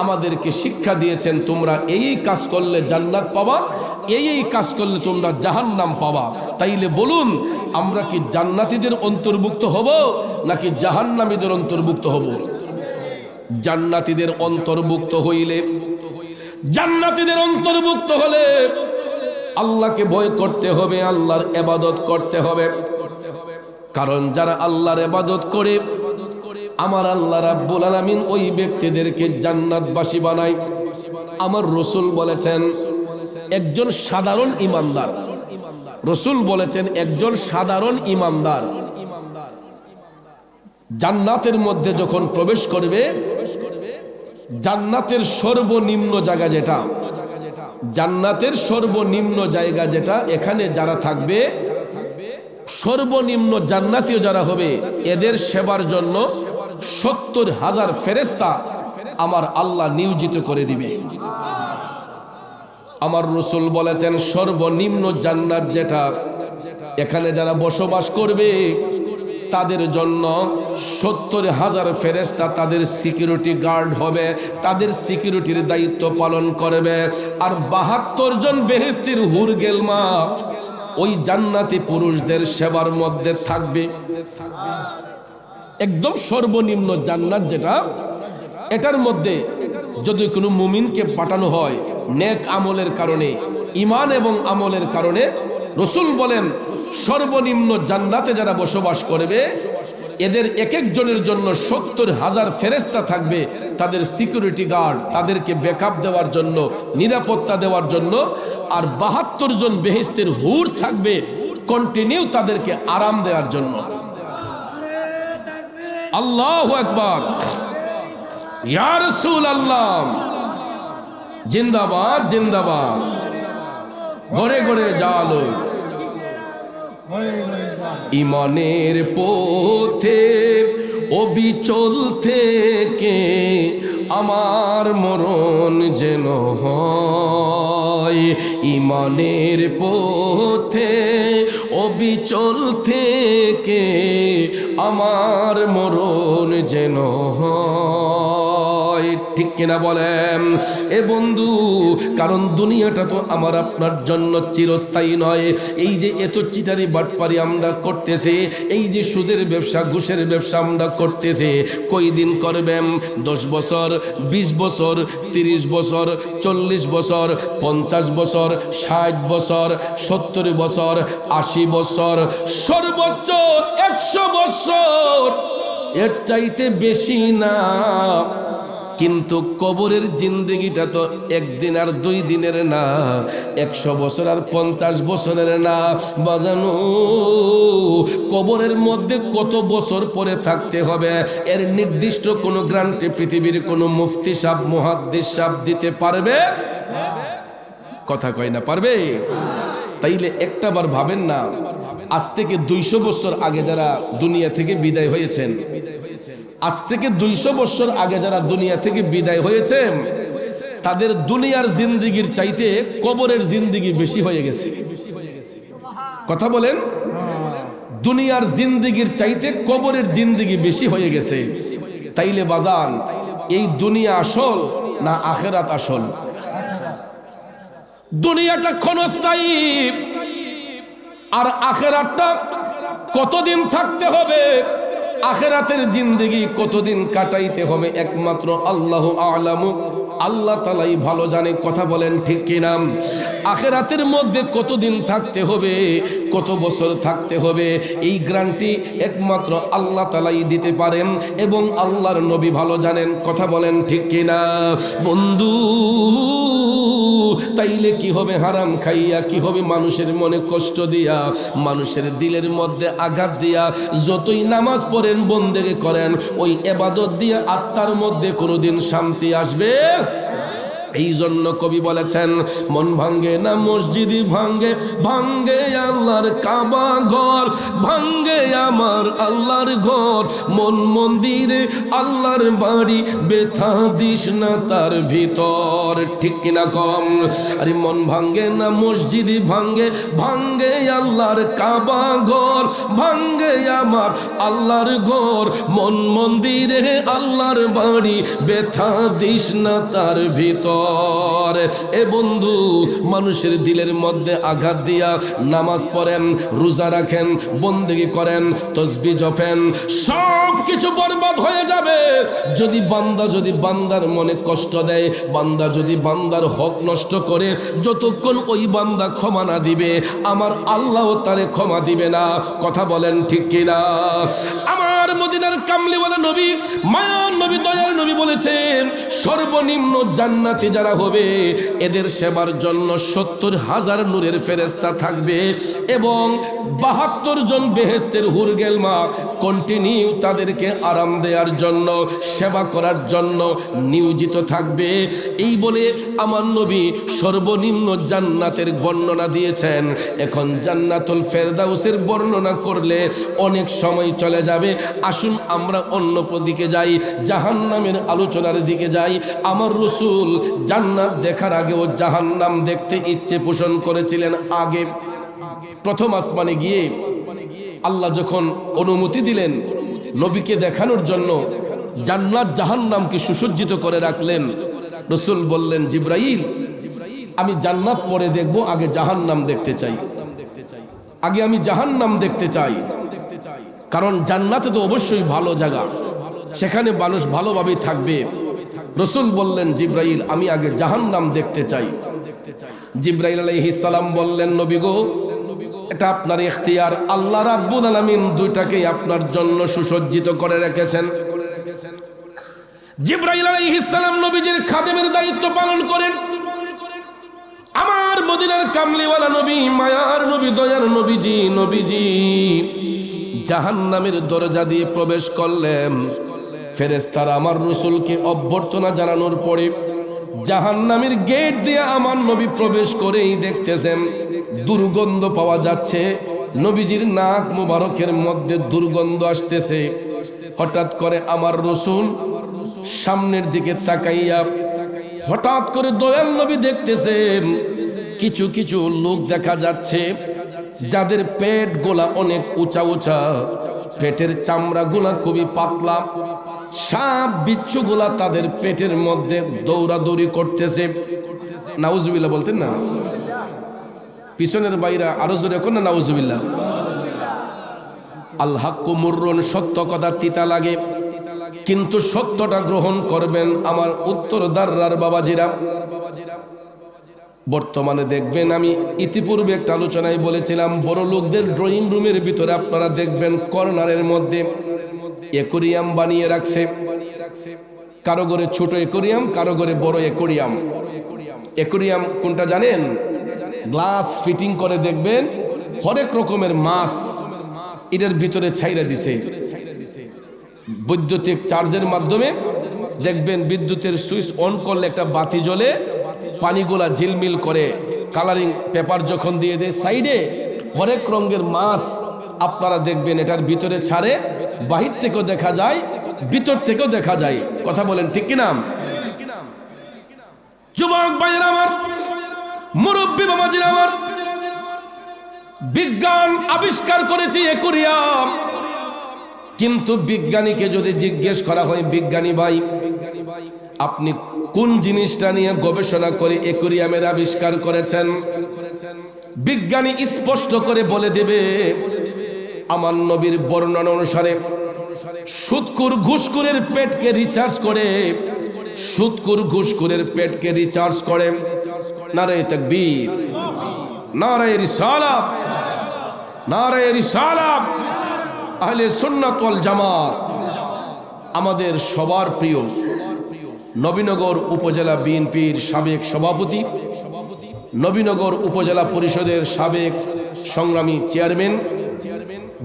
আমাদেরকে শিক্ষা দিয়েছেন, তোমরা এই কাজ করলে জান্নাত পাবা, এই কাজ করলে তোমরা জাহান্নাম পাবা। তাইলে বলুন, আমরা কি জান্নাতীদের অন্তর্ভুক্ত হব নাকি জাহান্নামীদের অন্তর্ভুক্ত হব? জান্নাতীদের অন্তর্ভুক্ত হইলে, জান্নাতীদের অন্তর্ভুক্ত হলে আল্লাহকে ভয় করতে হবে, আল্লাহর ইবাদত করতে হবে। কারণ যারা আল্লাহর ইবাদত করে, আমার আল্লাহ রাব্বুল আলামিন ওই ব্যক্তিদেরকে জান্নাতবাসী বানায়। আমার রসুল বলেছেন একজন সাধারণ ইমানদার, রসুল বলেছেন একজন সাধারণ ইমানদার জান্নাতের মধ্যে যখন প্রবেশ করবে, জান্নাতের সর্বনিম্ন জায়গা যেটা, জান্নাতের সর্বনিম্ন জায়গা যেটা, এখানে যারা থাকবে সর্বনিম্ন জান্নাতীয় যারা হবে, এদের সেবার জন্য 70,000 ফেরেশতা আমার আল্লাহ নিয়োজিত করে দিবে। আমার রসুল বলেছেন সর্বনিম্ন জান্নাত যেটা, এখানে যারা বসবাস করবে তাদের জন্য 70,000 ফেরেশতা তাদের সিকিউরিটি গার্ড হবে, তাদের সিকিউরিটির দায়িত্ব পালন করবে। আর 72 জন বেহেশতের হুর গেলমা ওই জান্নাতি পুরুষদের সেবার মধ্যে থাকবে। একদম সর্বনিম্ন জান্নাত যেটা, এটার মধ্যে যদি কোনো মুমিনকে পাঠানো হয় নেক আমলের কারণে, ঈমান এবং আমলের কারণে, রসুল বলেন সর্বনিম্ন জান্নাতে যারা বসবাস করবে এদের এক একজনের জন্য 70,000 ফেরেশতা থাকবে, তাদের সিকিউরিটি গার্ড, তাদেরকে ব্যাকআপ দেওয়ার জন্য, নিরাপত্তা দেওয়ার জন্য। আর 72 জন বেহেশতের হুর থাকবে কন্টিনিউ তাদেরকে আরাম দেওয়ার জন্য। আল্লাহু আকবার, ইয়া রাসূলুল্লাহ, জিন্দাবাদ জিন্দাবাদ, ঘরে ঘরে জালো। ইমানের পথে অবিচল থেকে আমার মরণ যেন হয়, ইমানের পথে অবিচল থেকে আমার মরণ যেন হয়। ঠিক কিনা বলেন এ বন্ধু? কারণ দুনিয়াটা তো আমার আপনার জন্য চিরস্থায়ী নয়। এই যে এত চিটারি বাটপারি আমরা করতেছি, এই যে সুদের ব্যবসা, ঘুষের ব্যবসা আমরা করতেছি, কয়দিন করবেন? 10 বছর, 20 বছর, 30 বছর, 40 বছর, 50 বছর, 60 বছর, 70 বছর, 80 বছর, সর্বোচ্চ 100 বছর, এর চাইতে বেশি না। কিন্তু কবরের জিন্দেগিটা তো একদিন আর 2 দিনের না, 100 বছর আর 50 বছরের না। বাজানো কবরের মধ্যে কত বছর পরে থাকতে হবে এর নির্দিষ্ট কোনো গ্যারান্টি পৃথিবীর কোনো মুফতি সাহেব, মুহাদ্দিস সাহেব দিতে পারবে? কথা কয় না, পারবে? তাইলে একটাবার ভাবেন না, আজ থেকে 200 বছর আগে যারা দুনিয়া থেকে বিদায় হয়েছেন, আজ থেকে 200 বছর আগে যারা দুনিয়া থেকে বিদায় হয়েছে তাদের দুনিয়ার জিন্দেগির চাইতে কবরের জিন্দেগি বেশি হয়ে গেছে। কথা বলেন, দুনিয়ার জিন্দেগির চাইতে কবরের জিন্দেগি বেশি হয়ে গেছে। তাইলে বাজান, এই দুনিয়া আসল না আখেরাত আসল? দুনিয়াটা ক্ষণস্থায়ী, আর আখেরাতটা কতদিন থাকতে হবে, আখেরাতের জিন্দেগি কতদিন কাটাইতে হবে একমাত্র আল্লাহ আ'লামু, আল্লাহ তাআলাই ভালো জানে। কথা বলেন ঠিক কিনা? আখেরাতের মধ্যে কতদিন থাকতে হবে, কত বছর থাকতে হবে, এই গ্যারান্টি একমাত্র আল্লাহ তাআলাই দিতে পারেন এবং আল্লাহর নবী ভালো জানেন। কথা বলেন ঠিক কিনা? বন্ধু, তাইলে কি হবে হারাম খাইয়া, কি হবে মানুষের মনে কষ্ট দিয়া, মানুষের দিলের মধ্যে আঘাত দিয়া যতই নামাজ পড়েন, বন্দেগি করেন, ওই ইবাদত দিয়ে আত্মার মধ্যে কোনোদিন শান্তি আসবে? এই জন্য কবি বলেছেন, মন ভাঙ্গে না মসজিদই ভাঙ্গে, ভাঙ্গে আল্লাহর কাবা ঘর, ভাঙ্গে আমার আল্লাহর ঘর, মন মন্দিরে আল্লাহর বাড়ি, ব্যথা দিস না তার ভিতর। ঠিক কিনা কম? আরে মন ভাঙ্গে না মসজিদই ভাঙ্গে, ভাঙ্গে আল্লাহর কাবা ঘর, ভাঙ্গে আমার আল্লাহর ঘর, মন মন্দিরে আল্লাহর বাড়ি, ব্যথা দিস না তার ভিতর। এ বন্ধু, মানুষের দিলের মধ্যে আঘাত দিয়া নামাজ পড়েন, রোজা রাখেন, বন্দেগি করেন, তাসবিহ জপেন, সব কিছু বরবাদ হয়ে যাবে যদি বান্দার মনে কষ্ট দেয়, বান্দা যদি বান্দার হক নষ্ট করে, যতক্ষণ ওই বান্দা ক্ষমা না দিবে, আমার আল্লাহও তারে ক্ষমা দিবে না। কথা বলেন ঠিক কিনা? আমার মদিনার কামলিওয়ালা নবী, মায়ার নবী, দয়ার নবী বলেছেন, সর্বনিম্ন জান্নাতি যারা হবে এদের সেবার জন্য 70,000 নূরের ফেরেশতা থাকবে এবং 72 জন বেহেশতের হুরগেলমা কন্টিনিউ তাদেরকে আরাম দেওয়ার জন্য, সেবা করার জন্য নিয়োজিত থাকবে। এই বলে আমার নবী সর্বনিম্ন জান্নাতের বর্ণনা দিয়েছেন। এখন জান্নাতুল ফেরদাউসের বর্ণনা করলে অনেক সময় চলে যাবে। আসুন আমরা অন্য দিকে যাই, জাহান্নামের আলোচনার দিকে যাই। আমার রাসূল জান্নাত দেখার আগেও জাহান্নাম দেখতে ইচ্ছে পোষণ করেছিলেন। আগে প্রথম আসমানে গিয়ে আল্লাহ যখন অনুমতি দিলেন নবীকে দেখানোর জন্য, জান্নাত জাহান্নামকে সুসজ্জিত করে রাখলেন, রাসূল বললেন, জিবরাইল, আমি জান্নাত পরে দেখব, আগে জাহান্নাম দেখতে চাই, আগে আমি জাহান্নাম দেখতে চাই। কারণ জান্নাতে তো অবশ্যই ভালো জায়গা, সেখানে মানুষ ভালোভাবেই থাকবে। রাসূল বললেন, জিবরাইল, আমি আগে জাহান্নাম দেখতে চাই। জিবরাইল আলাইহিস সালাম বললেন, নবী গো, এটা আপনার ইখতিয়ার, আল্লাহ রাব্বুল আলামিন দুইটাকেই আপনার জন্য সুসজ্জিত করে রেখেছেন। জিবরাইল আলাইহিস সালাম নবীজির খাদেমের দায়িত্ব পালন করেন। আমার মদিনার কামলিওয়ালা নবী, মায়ার নবী, দয়ার নবীজি জাহান্নামের দরজা দিয়ে প্রবেশ করলেন। ফেরেশতারা আমার রাসূলকে অভ্যর্থনা জানানোর পরে জাহান্নামের গেট দিয়ে আমার নবী প্রবেশ করেই দেখতেছেন দুর্গন্ধ পাওয়া যাচ্ছে। নবীজির নাক মুবারকের মধ্যে দুর্গন্ধ আসতেছে। হঠাৎ করে আমার রাসূল সামনের দিকে তাকাইয়া হঠাৎ করে দয়াল নবী দেখতেছেন কিছু কিছু লোক দেখা যাচ্ছে যাদের পেট গোলা অনেক উঁচা উঁচা, পেটের চামড়া গুলা খুবই পাতলা, সাপ বিচ্ছু গুলা তাদের পেটের মধ্যে দৌড়াদৌড়ি করতেছে। নাউজুবিল্লাহ বলতেন না? পিছনের বাইরা আরো জোরে এখন না, নাউজুবিল্লাহ। আল হাক্কু মুররুন, সত্য কথা তিতা লাগে, কিন্তু সত্যটা গ্রহণ করবেন আমার উত্তরদাররার বাবাজিরা। বর্তমানে দেখবেন, আমি ইতিপূর্বে একটা আলোচনায় বলেছিলাম, বড় লোকদের ড্রয়িং রুমের ভিতরে আপনারা দেখবেন কর্নারের মধ্যে অ্যাকোরিয়াম বানিয়ে রাখছে। কারো ঘরে ছোট অ্যাকোরিয়াম, কারো ঘরে বড় অ্যাকোরিয়াম। অ্যাকোরিয়াম কোনটা জানেন? গ্লাস ফিটিং করে দেখবেন হরেক রকমের মাছ এটার ভিতরে ছাইরা দিছে। বৈদ্যুতিক চার্জের মাধ্যমে দেখবেন বিদ্যুতের সুইচ অন করলে একটা বাতি জ্বলে, পানিগুলা ঝিলমিল করে, কালারিং পেপার যখন দিয়ে দেয় সাইডে, হরেক রঙের মাছ আপনারা দেখবেন এটার ভিতরে ছাড়ে। বাহির থেকেও দেখা যায় ভিতর থেকেও দেখা যায়। কথা বলেন ঠিক কিনা? যুবক ভাইয়েরা আমার, মুরব্বী বাবাজিরা আমার, বিজ্ঞান আবিষ্কার করেছে অ্যাকোয়ারিয়াম, কিন্তু বিজ্ঞানীকে যদি জিজ্ঞেস করা হয়, বিজ্ঞানী ভাই আপনি কোন জিনিসটা নিয়ে গবেষণা করে অ্যাকোয়ারিয়ামের আবিষ্কার করেছেন, বিজ্ঞানী স্পষ্ট করে বলে দেবে আমার নবীর বর্ণনা অনুসারে সুদকুর ঘুষখোরের পেটকে রিচার্জ করে, সুদকুর ঘুষখোরের পেটকে রিচার্জ করে। নারায়ে তাকবীর, নারায়ে রিসালাত, নারায়ে রিসালাত। আহলে সুন্নাত ওয়াল জামাত আমাদের সবার প্রিয় নবীনগর উপজেলা বিএনপির সাবেক সভাপতি, নবীনগর উপজেলা পরিষদের সাবেক সংগ্রামী চেয়ারম্যান,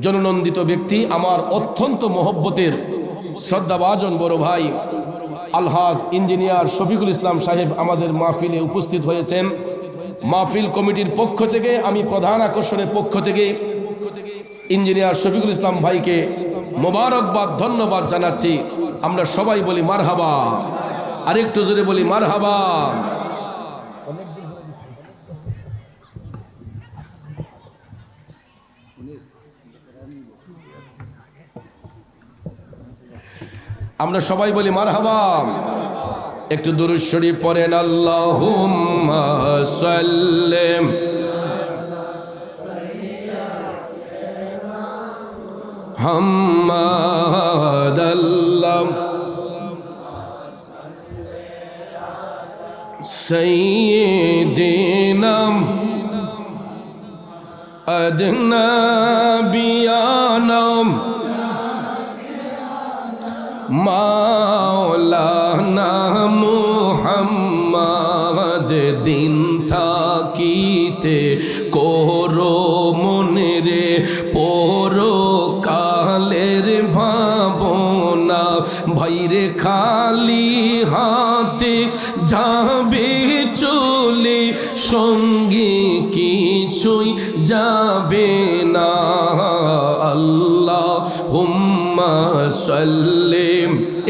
জননন্দিত ব্যক্তি, আমার অত্যন্ত মহব্বতের শ্রদ্ধাভাজন বড় ভাই আলহাজ ইঞ্জিনিয়ার শফিকুল ইসলাম সাহেব আমাদের মাহফিলে উপস্থিত হয়েছেন। মাহফিল কমিটির পক্ষ থেকে, আমি প্রধান আকর্ষণের পক্ষ থেকে ইঞ্জিনিয়ার শফিকুল ইসলাম ভাইকে মোবারকবাদ, ধন্যবাদ জানাচ্ছি। আমরা সবাই বলি মারহাবা, আরেকটু জোরে বলি মারহাবা। আমরা সবাই বলি মারহাবা। একটু দুরূদ শরীফ পড়েন, আল্লাহুম্মা সাল্লি হাম্মাদ আল্লাহ সাইয়্যিদিনা আদনা বিয়ানা মাওলানা মুহাম্মদ দিন থাকিতে করো মনে রে পরো কালের ভাবনা, ভাইরে খালি হাতে যাবে চলে, সঙ্গে কিছুই যাবে না। আল্লাহুম্মা সাল্লি,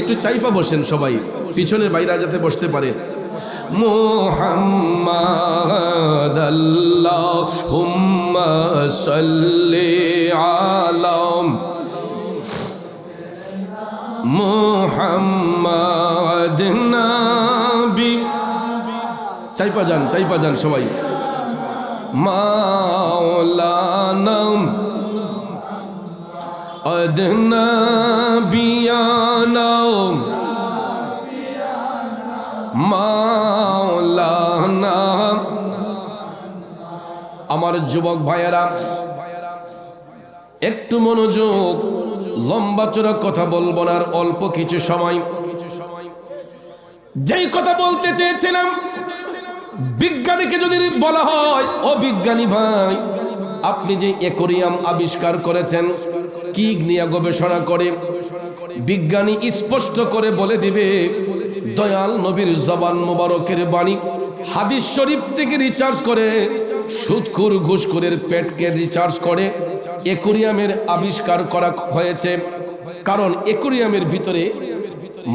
একটু চাইপা বসেন সবাই, পিছনের বাইরা যাতে বসতে পারে। মুহাম্মাদ আল্লাহুম্মা সাল্লি আলা মুহাম্মাদ নবী, চাইপা যান সবাই। মাওলানা আদনা বিয়ানা মাওলানা। আমার যুবক ভাইয়েরা একটু মনোযোগ, লম্বা চড়া কথা বলবো না, আর অল্প কিছু সময়। যেই কথা বলতে চেয়েছিলাম, বিজ্ঞানীকে যদি বলা হয়, ও বিজ্ঞানী ভাই আপনি যে অ্যাকোয়ারিয়াম আবিষ্কার করেছেন, কি নিয়ে গবেষণা করে, বিজ্ঞানী স্পষ্ট করে বলে দিবে দয়াল নবীর জবান মোবারকের বাণী হাদিস শরীফ থেকে রিচার্জ করে, সুদখোর ঘুষখোরের পেটকে রিচার্জ করে অ্যাকোয়ারিয়ামের আবিষ্কার করা হয়েছে। কারণ অ্যাকোয়ারিয়ামের ভিতরে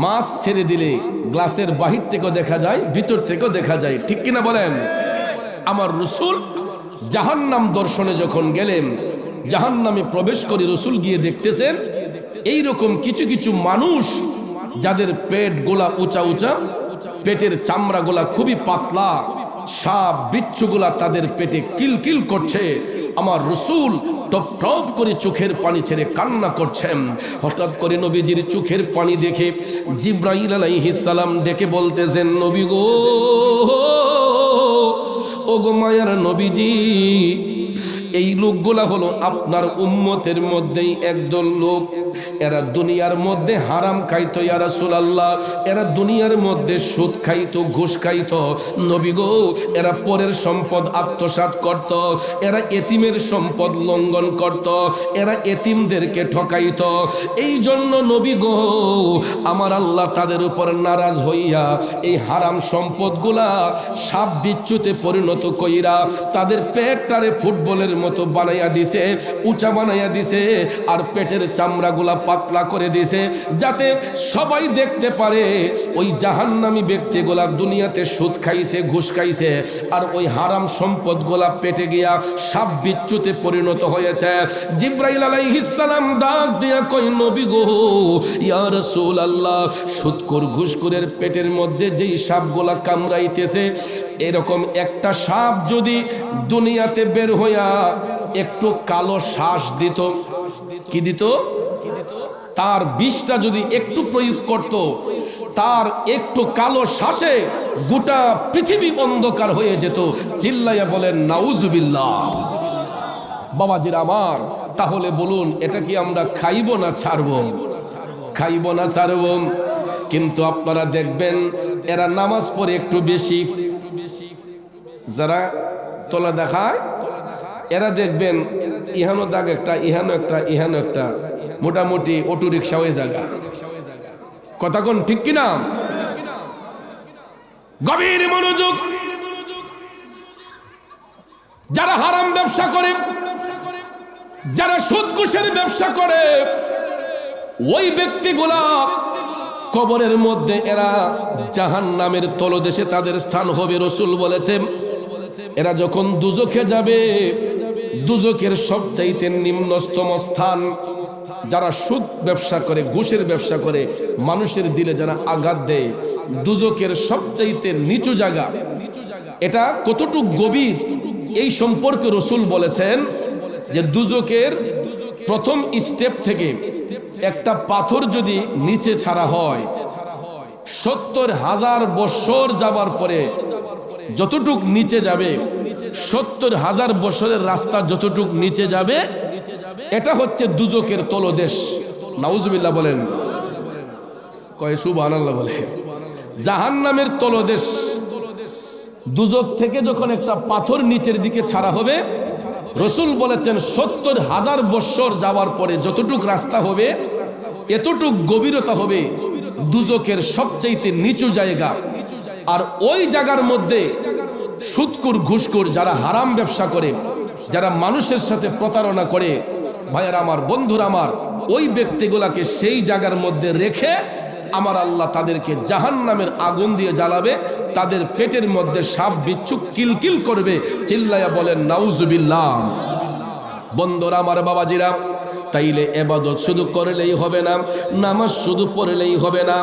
মাছ ছেড়ে দিলে গ্লাসের বাহির থেকেও দেখা যায়, ভিতর থেকেও দেখা যায়, ঠিক কিনা বলেন? আমার রসুল জাহান্নাম দর্শনে যখন গেলেন, জাহান্নামে প্রবেশ করে রসুল গিয়ে দেখতেছেন এইরকম কিছু কিছু মানুষ যাদের পেট গোলা উঁচা উঁচা, পেটের চামড়া গোলা খুবই পাতলা, সাপ বিচ্ছুগুলা তাদের পেটে কিলকিল করছে। আমার রসুল টপ টপ করে চোখের পানি ছেড়ে কান্না করছেন। হঠাৎ করে নবীজির চোখের পানি দেখে জিব্রাইল আলাইহিস সালাম ডেকে বলতেছেন, নবী গো, ও গো মায়ার নবীজি, এই লোকগুলা হলো আপনার উম্মতের মধ্যেই একদল লোক, এরা দুনিয়ার মধ্যে হারাম খাইতো ইয়া রাসূলুল্লাহ, এরা দুনিয়ার মধ্যে সুদ খাইতো, ঘুষ খাইতো। নবী গো, এরা পরের সম্পদ আত্মসাৎ করত, এরা এতিমের সম্পদ লঙ্ঘন করত, এরা এতিমদেরকে ঠকাইতো। এই জন্য নবী গো, আমার আল্লাহ তাদের উপর নারাজ হইয়া এই হারাম সম্পদগুলা সাপ বিচ্ছুতে পরিণত কইরা তাদের পেটটারে ফুটবলের মতো বানাইয়া দিছে, উঁচা বানাইয়া দিছে, আর পেটের চামড়াগুলা আল্লাহ পাতলা করে দিয়েছে, যাতে সবাই দেখতে পারে ওই জাহান্নামী ব্যক্তিগুলা দুনিয়াতে সুদ খাইছে, ঘুষ খাইছে, আর ওই হারাম সম্পদগুলা পেটে গিয়া সাপ বিচ্ছুতে পরিণত হয়েছে। জিব্রাইল আলাইহিস সালাম ডাক দিয়া কই, নবী গো, ইয়া রাসূলুল্লাহ, সুদখোর ঘুষখোরের পেটের মধ্যে যেই সাপগুলা কামড়াইতেছে, এরকম একটা সাপ যদি দুনিয়াতে বের হইয়া একটু কালো শ্বাস দিত, কি দিত, তার বিষটা যদি একটু প্রয়োগ করত, তার একটু কালো শ্বাসে গোটা পৃথিবী অন্ধকার হয়ে যেত। চিল্লাইয়া বলেন নাউজুবিল্লাহ। বাবাজির আমার, তাহলে বলুন এটা কি আমরা খাইব না ছাড়ব? খাইব না ছাড়ব? কিন্তু আপনারা দেখবেন এরা নামাজ পড়ে একটু বেশি, যারা তোলা দেখায় এরা দেখবেন ইহানো দাগ একটা, ইহানো একটা, ইহানো একটা, মোটামুটি অটো রিক্সা হয়ে জায়গা। কথা কোন ঠিক কিনা? গভীর মনোযোগ। যারা হারাম ব্যবসা করে, যারা সুদ ঘুষের ব্যবসা করে, ওই ব্যক্তিগুলা কবরের মধ্যে এরা জাহান্নামের তলদেশে তাদের স্থান হবে। রাসূল বলেছেন এরা যখন দুজখে যাবে, দুজখের সবচাইতে নিম্নতম স্থান, যারা সুদ ব্যবসা করে, ঘুষের ব্যবসা করে, মানুষের দিলে যারা আঘাত দেয়, দুজখের সবচাইতে নিচু জায়গা। এটা কতটুক গভীর এই সম্পর্কে রাসূল বলেছেন যে দুজখের প্রথম স্টেপ থেকে একটা পাথর যদি নিচে ছাড়া হয়, ৭০,০০০ বছর যাবার পরে যতটুক নিচে যাবে, ৭০,০০০ বছরের রাস্তা যতটুক নিচে যাবে, এটা হচ্ছে দুজখের তলদেশ। নাউজুবিল্লাহ বলেন, কয় সুবহানাল্লাহ বলে। জাহান্নামের তলদেশ, দুজখ থেকে যখন একটা পাথর নিচের দিকে ছাড়া হবে, রাসূল বলেছেন ৭০,০০০ বছর যাওয়ার পরে যতটুক রাস্তা হবে, এতটুক গভীরতা হবে দুজখের সবচাইতে নিচু জায়গা। আর ওই জায়গার মধ্যে সুদখোর, ঘুষখোর, যারা হারাম ব্যবসা করে, যারা মানুষের সাথে প্রতারণা করে, ভাইয়েরা আমার, বন্ধুরা আমার, ওই ব্যক্তিগুলাকে সেই জায়গার মধ্যে রেখে আমার আল্লাহ তাদেরকে জাহান্নামের আগুন দিয়ে জ্বালাবে, তাদের পেটের মধ্যে সাপ বিচ্ছু কিলকিল করবে। চিল্লায়া বলেন নাউজুবিল্লাহ। বন্ধুরা আমার, বাবাজিরা, তাইলে ইবাদত শুধু করলেই হবে না, নামাজ শুধু পড়লেই হবে না।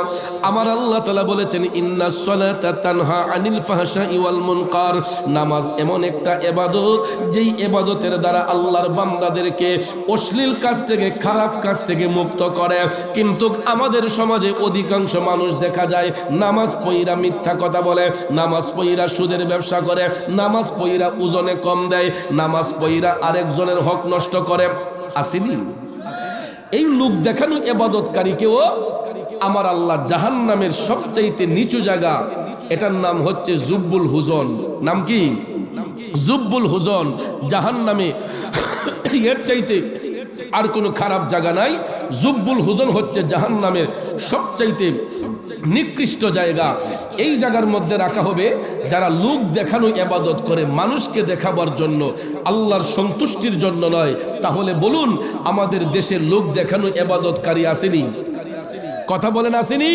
আমার আল্লাহ তাআলা বলেছেন ইন্নাস সালাতা তানহা আনিল ফাহশাই ওয়াল মুনকার। নামাজ এমন একটা ইবাদত, যেই ইবাদতের দ্বারা আল্লাহর বান্দাদেরকে অশ্লীল কাজ থেকে, খারাপ কাজ থেকে মুক্ত করে। কিন্তু আমাদের সমাজে অধিকাংশ মানুষ দেখা যায় নামাজ পড়া মিথ্যা কথা বলে, নামাজ পড়া সুদের ব্যবসা করে, নামাজ পড়া ওজনে কম দেয়, নামাজ পড়া আরেকজনের হক নষ্ট করে। আসেনি? এই লোক দেখানো ইবাদতকারীকেও আমার আল্লাহ জাহান্নামের সবচাইতে নিচু জায়গা, এটার নাম হচ্ছে জুব্বুল হুজন। নাম কি? জুব্বুল হুজন। জাহান্নামে এর চাইতে আর কোনো খারাপ জায়গা নাই। জুব্বুল হুজন হচ্ছে জাহান্নামের সবচাইতে নিকৃষ্ট জায়গা। এই জায়গার মধ্যে রাখা হবে যারা লোক দেখানো ইবাদত করে, মানুষকে দেখাবার জন্য, আল্লাহর সন্তুষ্টির জন্য নয়। তাহলে বলুন আমাদের দেশে লোক দেখানো ইবাদতকারী আসেনি? কথা বলেন আসেনি?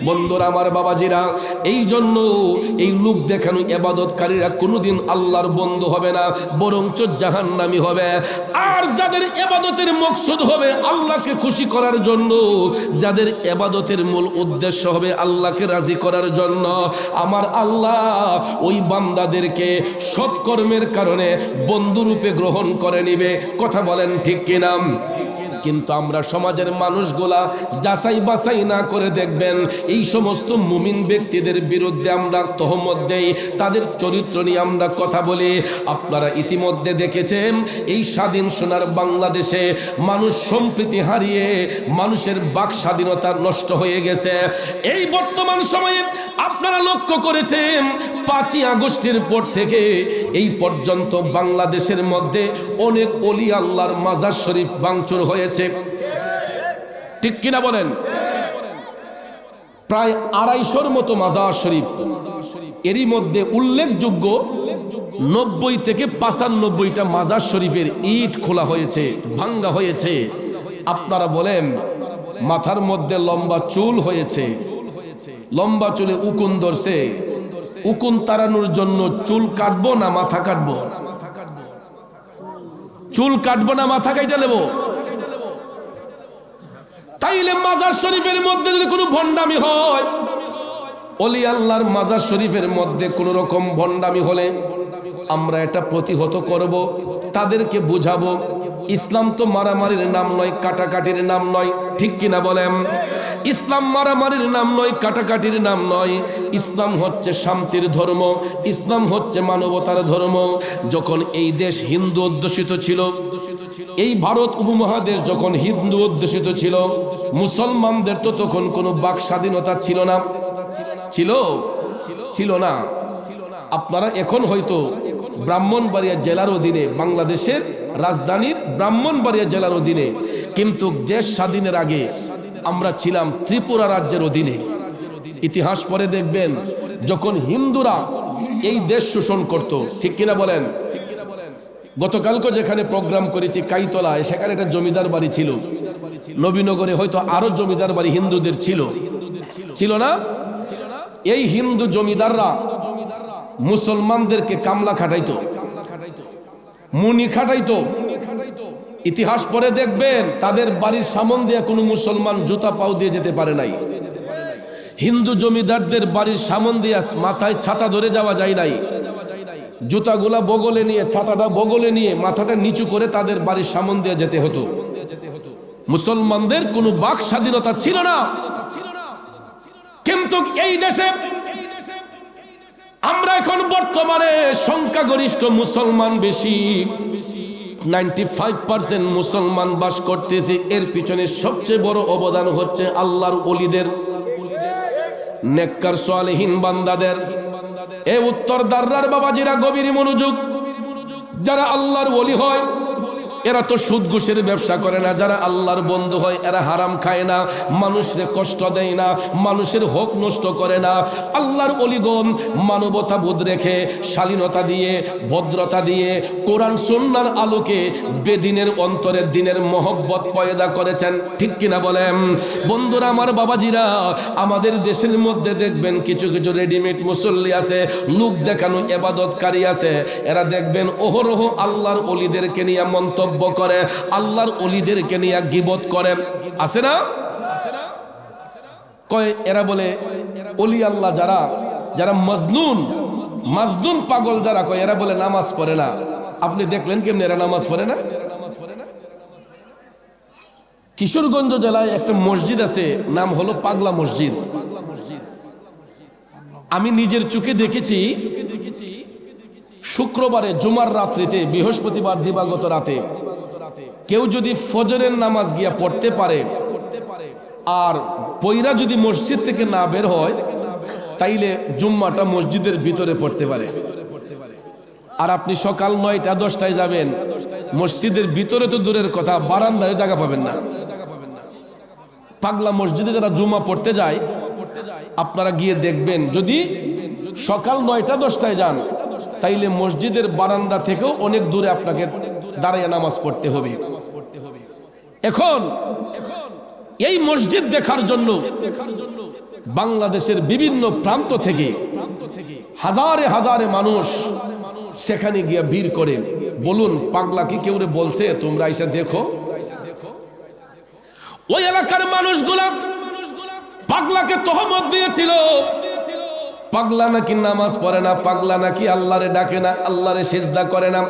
বন্ধুরা আমার, বাবাজিরা, এই জন্য এই লোক দেখানো ইবাদতকারীরা কোনোদিন আল্লাহর বন্ধু হবে না, বরঞ্চ জাহান্নামী হবে। আর যাদের ইবাদতের মকসদ হবে আল্লাহকে খুশি করার জন্য, যাদের ইবাদতের মূল উদ্দেশ্য হবে আল্লাহকে রাজি করার জন্য, আমার আল্লাহ ওই বান্দাদেরকে সৎকর্মের কারণে বন্ধুরূপে গ্রহণ করে নিবে। কথা বলেন ঠিক কিনা? কিন্তু আমরা সমাজের মানুষগুলা যাচাই বাছাই না করে দেখবেন এই সমস্ত মুমিন ব্যক্তিদের বিরুদ্ধে আমরা তহমত দেই, তাদের চরিত্র নিয়ে আমরা কথা বলি। আপনারা ইতিমধ্যে দেখেছেন এই স্বাধীন সোনার বাংলাদেশে মানুষ সম্প্রীতি হারিয়ে মানুষের বাক স্বাধীনতা নষ্ট হয়ে গেছে। এই বর্তমান সময়ে আপনারা লক্ষ্য করেছেন 5ই আগস্টের পর থেকে এই পর্যন্ত বাংলাদেশের মধ্যে অনেক ওলি আল্লাহর মাজার শরীফ ভাঙচুর হয়েছে। ঠিক কিনা বলেন? প্রায় 250-র মতো মাজার শরীফ। এরই মধ্যে উল্লেখযোগ্য 90 থেকে 95টা মাজার শরীফের ইট খোলা হয়েছে, ভাঙ্গা হয়েছে। আপনারা বলেন মাথার মধ্যে লম্বা চুল হয়েছে, লম্বা চুলে উকুন ধরছে, উকুন তাড়ানোর জন্য চুল কাটবো না মাথা কাটবো? চুল কাটবো না মাথা কাইটা নেব? তাইলে মাজার শরীফের মধ্যে যদি কোনো ভণ্ডামি হয়, ওলি আল্লাহর মাজার শরীফের মধ্যে কোন রকম ভণ্ডামি হলে আমরা এটা প্রতিহত করব, তাদেরকে বুঝাবো ইসলাম তো মারামারির নাম নয়, কাটাকাটির নাম নয়, ঠিক কিনা বলেন? ইসলাম মারামারির নাম নয়, কাটাকাটির নাম নয়। ইসলাম হচ্ছে শান্তির ধর্ম, ইসলাম হচ্ছে মানবতার ধর্ম। যখন এই দেশ হিন্দু অধ্যুষিত ছিল, এই ভারত উপমহাদেশ যখন হিন্দু অধ্যুষিত ছিল, মুসলমানদের তো তখন কোনো বাক স্বাধীনতা ছিল না। ছিল না। আপনারা এখন হয়তো ব্রাহ্মণবাড়িয়া জেলার অধীনে, বাংলাদেশের রাজধানীর ব্রাহ্মণবাড়িয়া জেলার অধীনে, কিন্তু দেশ স্বাধীনের আগে আমরা ছিলাম ত্রিপুরা রাজ্যের অধীনে। ইতিহাস পরে দেখবেন যখন হিন্দুরা এই দেশ শোষণ করত, ঠিক কিনা বলেন? গতকালকে যেখানে প্রোগ্রাম করেছি কাইতলায়, সেখানে একটা জমিদার বাড়ি ছিল। নবীনগরে হয়তো আরো জমিদার বাড়ি হিন্দুদের ছিল না? এই হিন্দু জমিদাররা মুসলমানদেরকে কামলা খাটাইতো, মুনি খাটাইতো। ইতিহাস পরে দেখবেন তাদের বাড়ির সামন দিয়ে কোনো মুসলমান জুতা পাও দিয়ে যেতে পারে নাই। হিন্দু জমিদারদের বাড়ির সামন দিয়ে মাথায় ছাতা ধরে যাওয়া যায় নাই। জুতাগুলা বগলে নিয়ে, ছাতাটা বগলে নিয়ে, মাথাটা নিচু করে তাদের বাড়ির সামন দিয়ে যেতে হতো। মুসলমানদের কোনো বাক স্বাধীনতা ছিল না। কিন্তু এই দেশে আমরা এখন বর্তমানে সংখ্যাগরিষ্ঠ মুসলমান বেশি, 95% মুসলমান বাস করতেছে। এর পিছনে সবচেয়ে বড় অবদান হচ্ছে আল্লাহর ওলিদের, নেককার সালেহীন বান্দাদের। এই উত্তর দাররার বাবাজিরা গভীর মনোযোগ। যারা আল্লাহর ওলি হয় এরা তো সুদ ঘুষের ব্যবসা করে না। যারা আল্লাহর বন্ধু হয় এরা হারাম খায় না, মানুষের কষ্ট দেয় না, মানুষের হক নষ্ট করে না। আল্লাহর ওলিগণ মানবতা বোধ রেখে, শালীনতা দিয়ে, ভদ্রতা দিয়ে, কোরআন সুন্নাহর আলোকে বেদিনের অন্তরে দিনের মহব্বত পয়দা করেছেন, ঠিক কিনা বলেন? বন্ধুরা আমার, বাবাজিরা, আমাদের দেশের মধ্যে দেখবেন কিছু কিছু রেডিমেড মুসল্লি আছে, লোক দেখানো ইবাদতকারী আছে। এরা দেখবেন অহরহ আল্লাহর ওলিদেরকে নিয়ে মন্তব্য করে, আল্লাহর ওলিদেরকে নিয়ে গীবত করে, আছে না? কয় এরা বলে ওলি আল্লাহ যারা মজনুন পাগল যারা, কয় এরা বলে নামাজ পড়ে না। আপনি দেখলেন কেমন এরা নামাজ পড়ে না? কিশোরগঞ্জ জেলায় একটা মসজিদ আছে, নাম হলো পাগলা মসজিদ। আমি নিজের চোখে দেখেছি, শুক্রবারে জুমার রাত্রিতে, বৃহস্পতিবার দিবাগত রাতে কেউ যদি ফজরের নামাজ গিয়া পড়তে পারে আর পয়রা যদি মসজিদ থেকে না বের হয়, তাইলে জুম্মাটা মসজিদের ভিতরে পড়তে পারে। আর আপনি সকাল 9টা 10টায় যাবেন, মসজিদের ভিতরে তো দূরের কথা, বারান্দায় জায়গা পাবেন না। পাগলা মসজিদে যারা জুম্মা পড়তে যায়, আপনারা গিয়ে দেখবেন, যদি সকাল 9টা 10টায় যান, তাইলে মসজিদের বারান্দা থেকেও অনেক দূরে আপনাকে দাঁড়িয়ে নামাজ পড়তে হবে। এখন এই মসজিদ দেখার জন্য বাংলাদেশের বিভিন্ন প্রান্ত থেকে হাজারে হাজারে মানুষ সেখানে গিয়ে ভিড় করে। বলুন, পাগলা কি কেউ বলছে তোমরা এসে দেখো? ওই এলাকার মানুষগুলা পাগলাকে তহমত দিয়েছিল, পাগলা নাকি নামাজ পড়ে না, পাগলা নাকি আল্লাহরে ডাকে না, আল্লাহরে সিজদা করে না।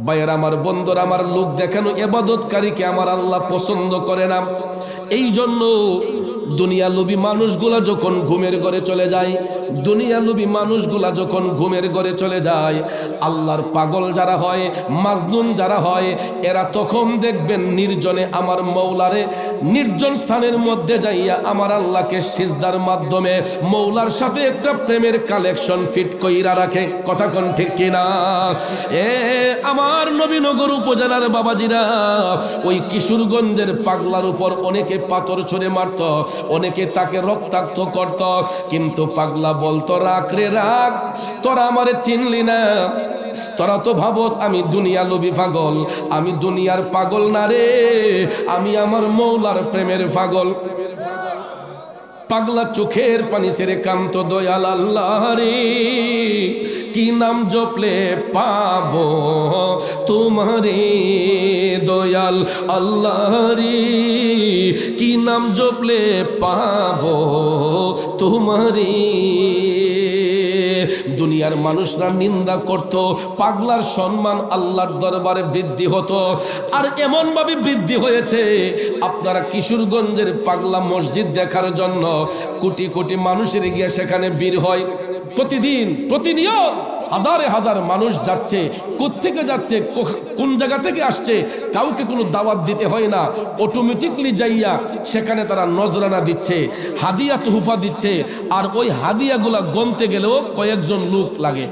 ভাইয়ের আমার, বন্ধুরা আমার, লোক দেখানো ইবাদতকারীকে আমার আল্লাহ পছন্দ করে না। এই জন্য দুনিয়া লোভী মানুষগুলা যখন ঘুমের ঘরে চলে যায়, দুনিয়া লোভী মানুষগুলা যখন ঘুমের ঘরে চলে যায়, আল্লাহর পাগল যারা হয়, মাজনুন যারা হয়, এরা তখন দেখবেন নির্জনে আমার মৌলারে নির্জন স্থানের মধ্যে যাইয়া আমার আল্লাহকে সিজদার মাধ্যমে মৌলার সাথে একটা প্রেমের কালেকশন ফিট কইরা রাখে। কথা কোন ঠিক কিনা? আমার নবীনগর উপজেলার বাবাজিরা, ওই কিশোরগঞ্জের পাগলার উপর অনেকে পাথর ছুঁড়ে মারত, অনেকে তাকে রক্তাক্ত করত, কিন্তু পাগলা বলতো রাখ রে রাখ, তোরা আমারে চিনলি না, তোরা তো ভাবস আমি দুনিয়া লোভী পাগল, আমি দুনিয়ার পাগল না রে, আমি আমার মৌলার প্রেমের পাগল। পাগলা চোখের পানি ছেড়ে কান্ত দয়াল আল্লাহ রে, কি নাম জপলে পাবো তোমারে দয়াল আল্লাহ রে, কি নাম জপলে পাবো তোমারে। দুনিয়ার মানুষরা নিন্দা করত, পাগলার সম্মান আল্লাহর দরবারে বৃদ্ধি হতো। আর এমন ভাবে বৃদ্ধি হয়েছে, আপনারা কিশোরগঞ্জের পাগলা মসজিদ দেখার জন্য কোটি কোটি মানুষের গিয়ে সেখানে ভিড় হয়। প্রতিদিন প্রতিনিয়ত হাজারে হাজার মানুষ যাচ্ছে। কোত্থেকে যাচ্ছে, কোন জায়গা থেকে আসছে, কাউকে কোনো দাওয়াত দিতে হয় না, অটোমেটিকলি যাইয়া সেখানে তারা নজরানা দিচ্ছে, হাদিয়া তুহফা দিচ্ছে। আর ওই হাদিয়াগুলা গনতে গেলেও কয়েকজন লোক লাগে।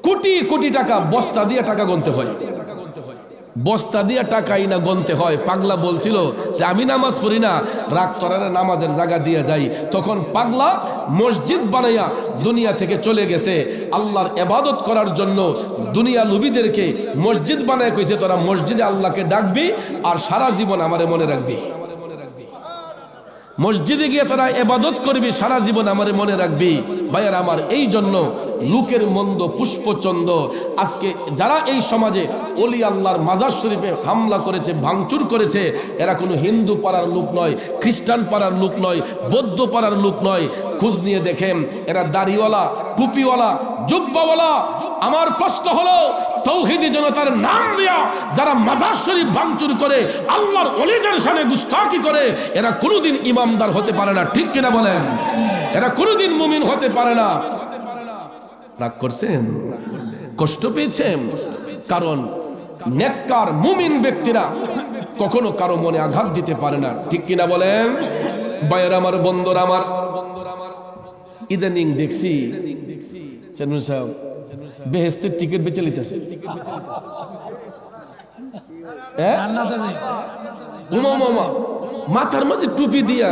কোটি কোটি টাকা বস্তা দিয়ে টাকা গনতে হয়, বস্তা দিয়ে টাকাই না গনতে হয়। পাগলা বলছিল যে আমি নামাজ পড়ি না, রাগ তরারে নামাজের জায়গা দিয়ে যাই। তখন পাগলা মসজিদ বানাইয়া দুনিয়া থেকে চলে গেছে আল্লাহর ইবাদত করার জন্য। দুনিয়া লুবিদেরকে মসজিদ বানায় কইছে তোরা মসজিদে আল্লাহকে ডাকবি আর সারা জীবন আমারে মনে রাখবি, মসজিদে গিয়ে তোরা ইবাদত করবি, সারা জীবন আমারে মনে রাখবি। ভাইয়ার আমার, এই জন্য লোকের মন্দ পুষ্পচন্দ আজকে যারা এই সমাজে ওলি আল্লাহর মাজার শরীফে হামলা করেছে, ভাঙচুর করেছে, এরা কোনো হিন্দু পাড়ার লোক নয়, খ্রিস্টান পাড়ার লোক নয়, বৌদ্ধ পাড়ার লোক নয়। খোঁজ নিয়ে দেখেন এরা দাড়িওয়ালা, টুপিওয়ালা, জুব্বাওয়ালা। আমার প্রশ্ন হলো, তৌহিদি জনতার নাম দিয়া যারা মাজার শরীফ ভাঙচুর করে, আল্লাহর ওলিদের সামনে গুস্তাখি করে, এরা কোনোদিন ইমামদার হতে পারে না, ঠিক কিনা বলেন? এরা কোনোদিন মুমিন হতে পারে না। রাগ করছেন, কষ্ট পেয়েছেন, কারণ নেককার মুমিন ব্যক্তিরা কখনো কারো মনে আঘাত দিতে পারে না, ঠিক কিনা বলেন? ভাইয়ের আমার, বন্ধুরা আমার, ইদানিং দেখছি চেয়ারম্যান সাহেব বেহেশতের টিকিট বেচে লিতেছে। মাথার মাঝে টুপি দিয়া,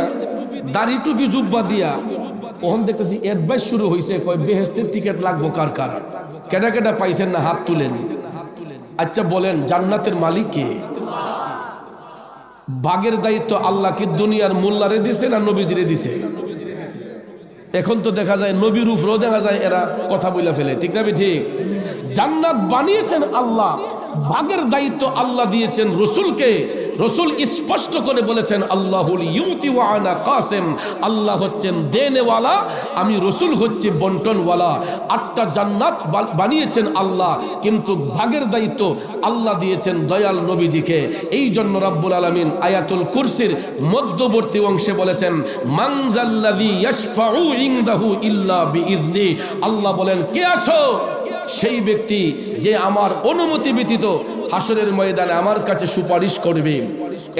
দাড়ি টুপি জুব্বা দিয়া, ওখান দেখতেছি অ্যাডভাইস শুরু হয়েছে, কয় বেহেশতের টিকিট লাগবো কার কার, কেডা কেডা পাইছেন না হাত তুলেন। আচ্ছা বলেন, জান্নাতের মালিক কে? ভাগের দায়িত্ব আল্লাহ কি দুনিয়ার মোল্লারে দিছে না নবীজিরে দিছে? এখন তো দেখা যায় নবীর উপরেও দেখা যায় এরা কথা বলে ফেলে, ঠিক না? ঠিক। জান্নাত বানিয়েছেন আল্লাহ, ভাগের দায়িত্ব আল্লাহ দিয়েছেন রসুলকে। রসুল স্পষ্ট করে বলেছেন আল্লাহুল ইউতি ওয়া আনা কাসিম, আল্লাহ হচ্ছেন দেনেওয়ালা, আমি রসুল হচ্ছি বন্টনওয়ালা। 8টা জান্নাত বানিয়েছেন আল্লাহ, কিন্তু ভাগের দায়িত্ব আল্লাহ দিয়েছেন দয়াল নবীজিকে। এই জন্য রাব্বুল আলামিন আয়াতুল কুরসির মধ্যবর্তী অংশে বলেছেন মানজাল্লাযী ইয়াশফাউ ইনদাহু ইল্লা বিইذনি, আল্লাহ বলেন কে আছো? সেই ব্যক্তি যে আমার অনুমতি ব্যতীত হাসরের ময়দানে আমার কাছে সুপারিশ করবে।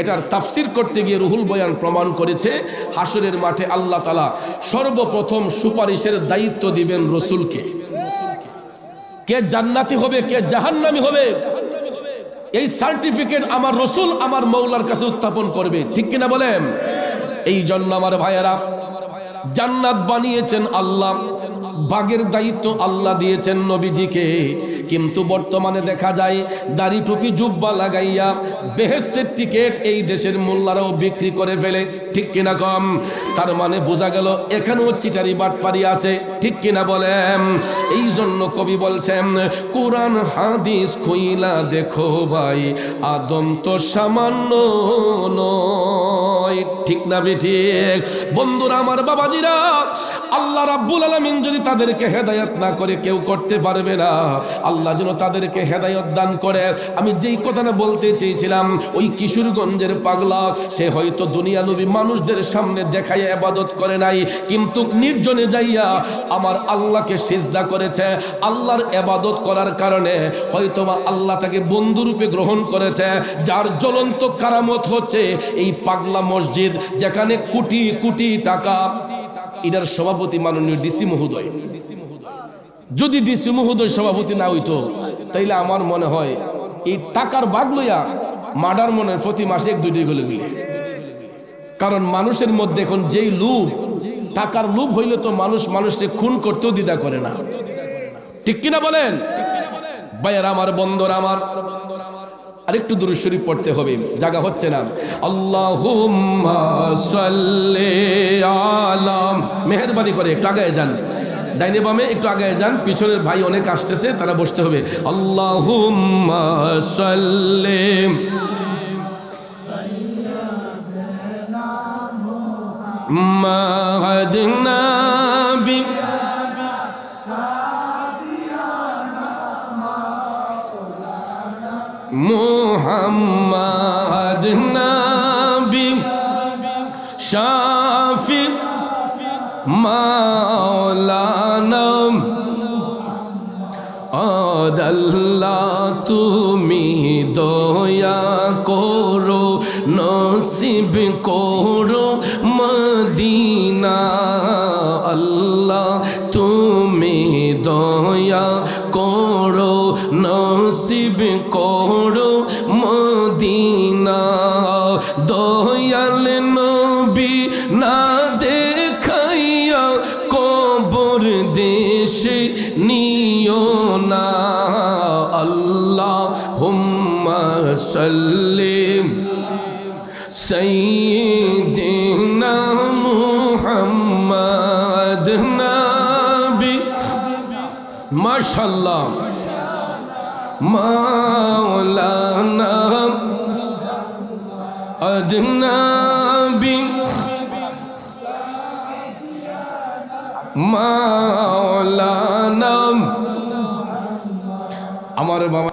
এটার তাফসির করতে গিয়ে রুহুল বয়ান প্রমাণ করেছে হাসরের মাঠে আল্লাহ তাআলা সর্বপ্রথম সুপারিশের দায়িত্ব দিবেন রসুলকে। কে জান্নাতি হবে, কে জাহান্নামী হবে, এই সার্টিফিকেট আমার রসুল আমার মৌলার কাছে উত্থাপন করবে, ঠিক কিনা বলেন? এই জন্য আমার ভাইয়েরা, জান্নাত বানিয়েছেন আল্লাহ, ভাগের দায়িত্ব আল্লাহ দিয়েছেন নবীজিকে। কিন্তু বর্তমানে দেখা যায় দাড়ি টুপি জুব্বা লাগাইয়া বেহেশতের টিকিট এই দেশের মোল্লারাও বিক্রি করে ফেলে, ঠিক কিনা কম? তার মানে বোঝা গেল এখানেও চিটারি বাটফারি আছে, ঠিক কিনা বলেন? এই জন্য কবি বলছেন কোরআন হাদিস খুইলা দেখো ভাই, আদম তো সামান্য নয়, ঠিক না ঠিক? বন্ধুরা আমার, বাবাজিরা, আল্লাহ রাব্বুল আলামিন যদি তাদেরকে হেদায়েত না করে কেউ করতে পারবে না। আল্লাহ যেন তাদেরকে হেদায়েত দান করে। আমি যেই কথাটা বলতে চেয়েছিলাম, ওই কিশোরগঞ্জের পাগলা, সে হয়তো দুনিয়া নবী মানুষদের সামনে দেখায় ইবাদত করে নাই, কিন্তু নির্জনে যাইয়া আমার আল্লাহকে সিজদা করেছে। আল্লাহর ইবাদত করার কারণে হয়তোবা আল্লাহ তাকে বন্ধুরূপে গ্রহণ করেছে। যার জ্বলন্ত কারামত হচ্ছে এই পাগলা মসজিদ, যেখানে কোটি কোটি টাকা। এটার সভাপতি মাননীয় ডিসি মহোদয়। যদি ডিসি মহোদয় সভাপতি না হইতো, তাইলে আমার মনে হয় এই টাকার ভাগ লইয়া মার্ডার মনের প্রতি মাসে 1-2টি গলে গেলে। কারণ মানুষের মধ্যে এখন যেই লোভ, টাকার লোভ হইলে তো মানুষকে খুন করতেও দ্বিধা করে না। ঠিক কিনা বলেন? ভাইয়ের আমার, বন্ধুরা আমার, আরেকটু দুরূদ শরীফ পড়তে হবে, জায়গা হচ্ছে না। আল্লাহুম্মা সাল্লি আলা, মেহেরবানি করে একটু আগায় যান, ডাইনে বামে একটু আগায় যান, পিছনের ভাই অনেক আসতেছে, তারা বসতে হবে। আল্লাহুম্মা সাল্লি মাহাদিনা বি মুহাম্মদ নবী শাফি মাওলানা আল্লাহ তুমি দয়া করো, নসিব করো মদিনা। আল্লাহ তুমি দয়া করো, নসিব করো মদিনা। দয়াল নবী না দেখাইয়া কবর দেশে নিও না। আল্লাহুম্মা সাল্লি সাইয়্যিদিনা মুহাম্মদ নবী, মাশাআল্লাহ, মাওলানা আদনাবি মাওলানা। আমার বাবা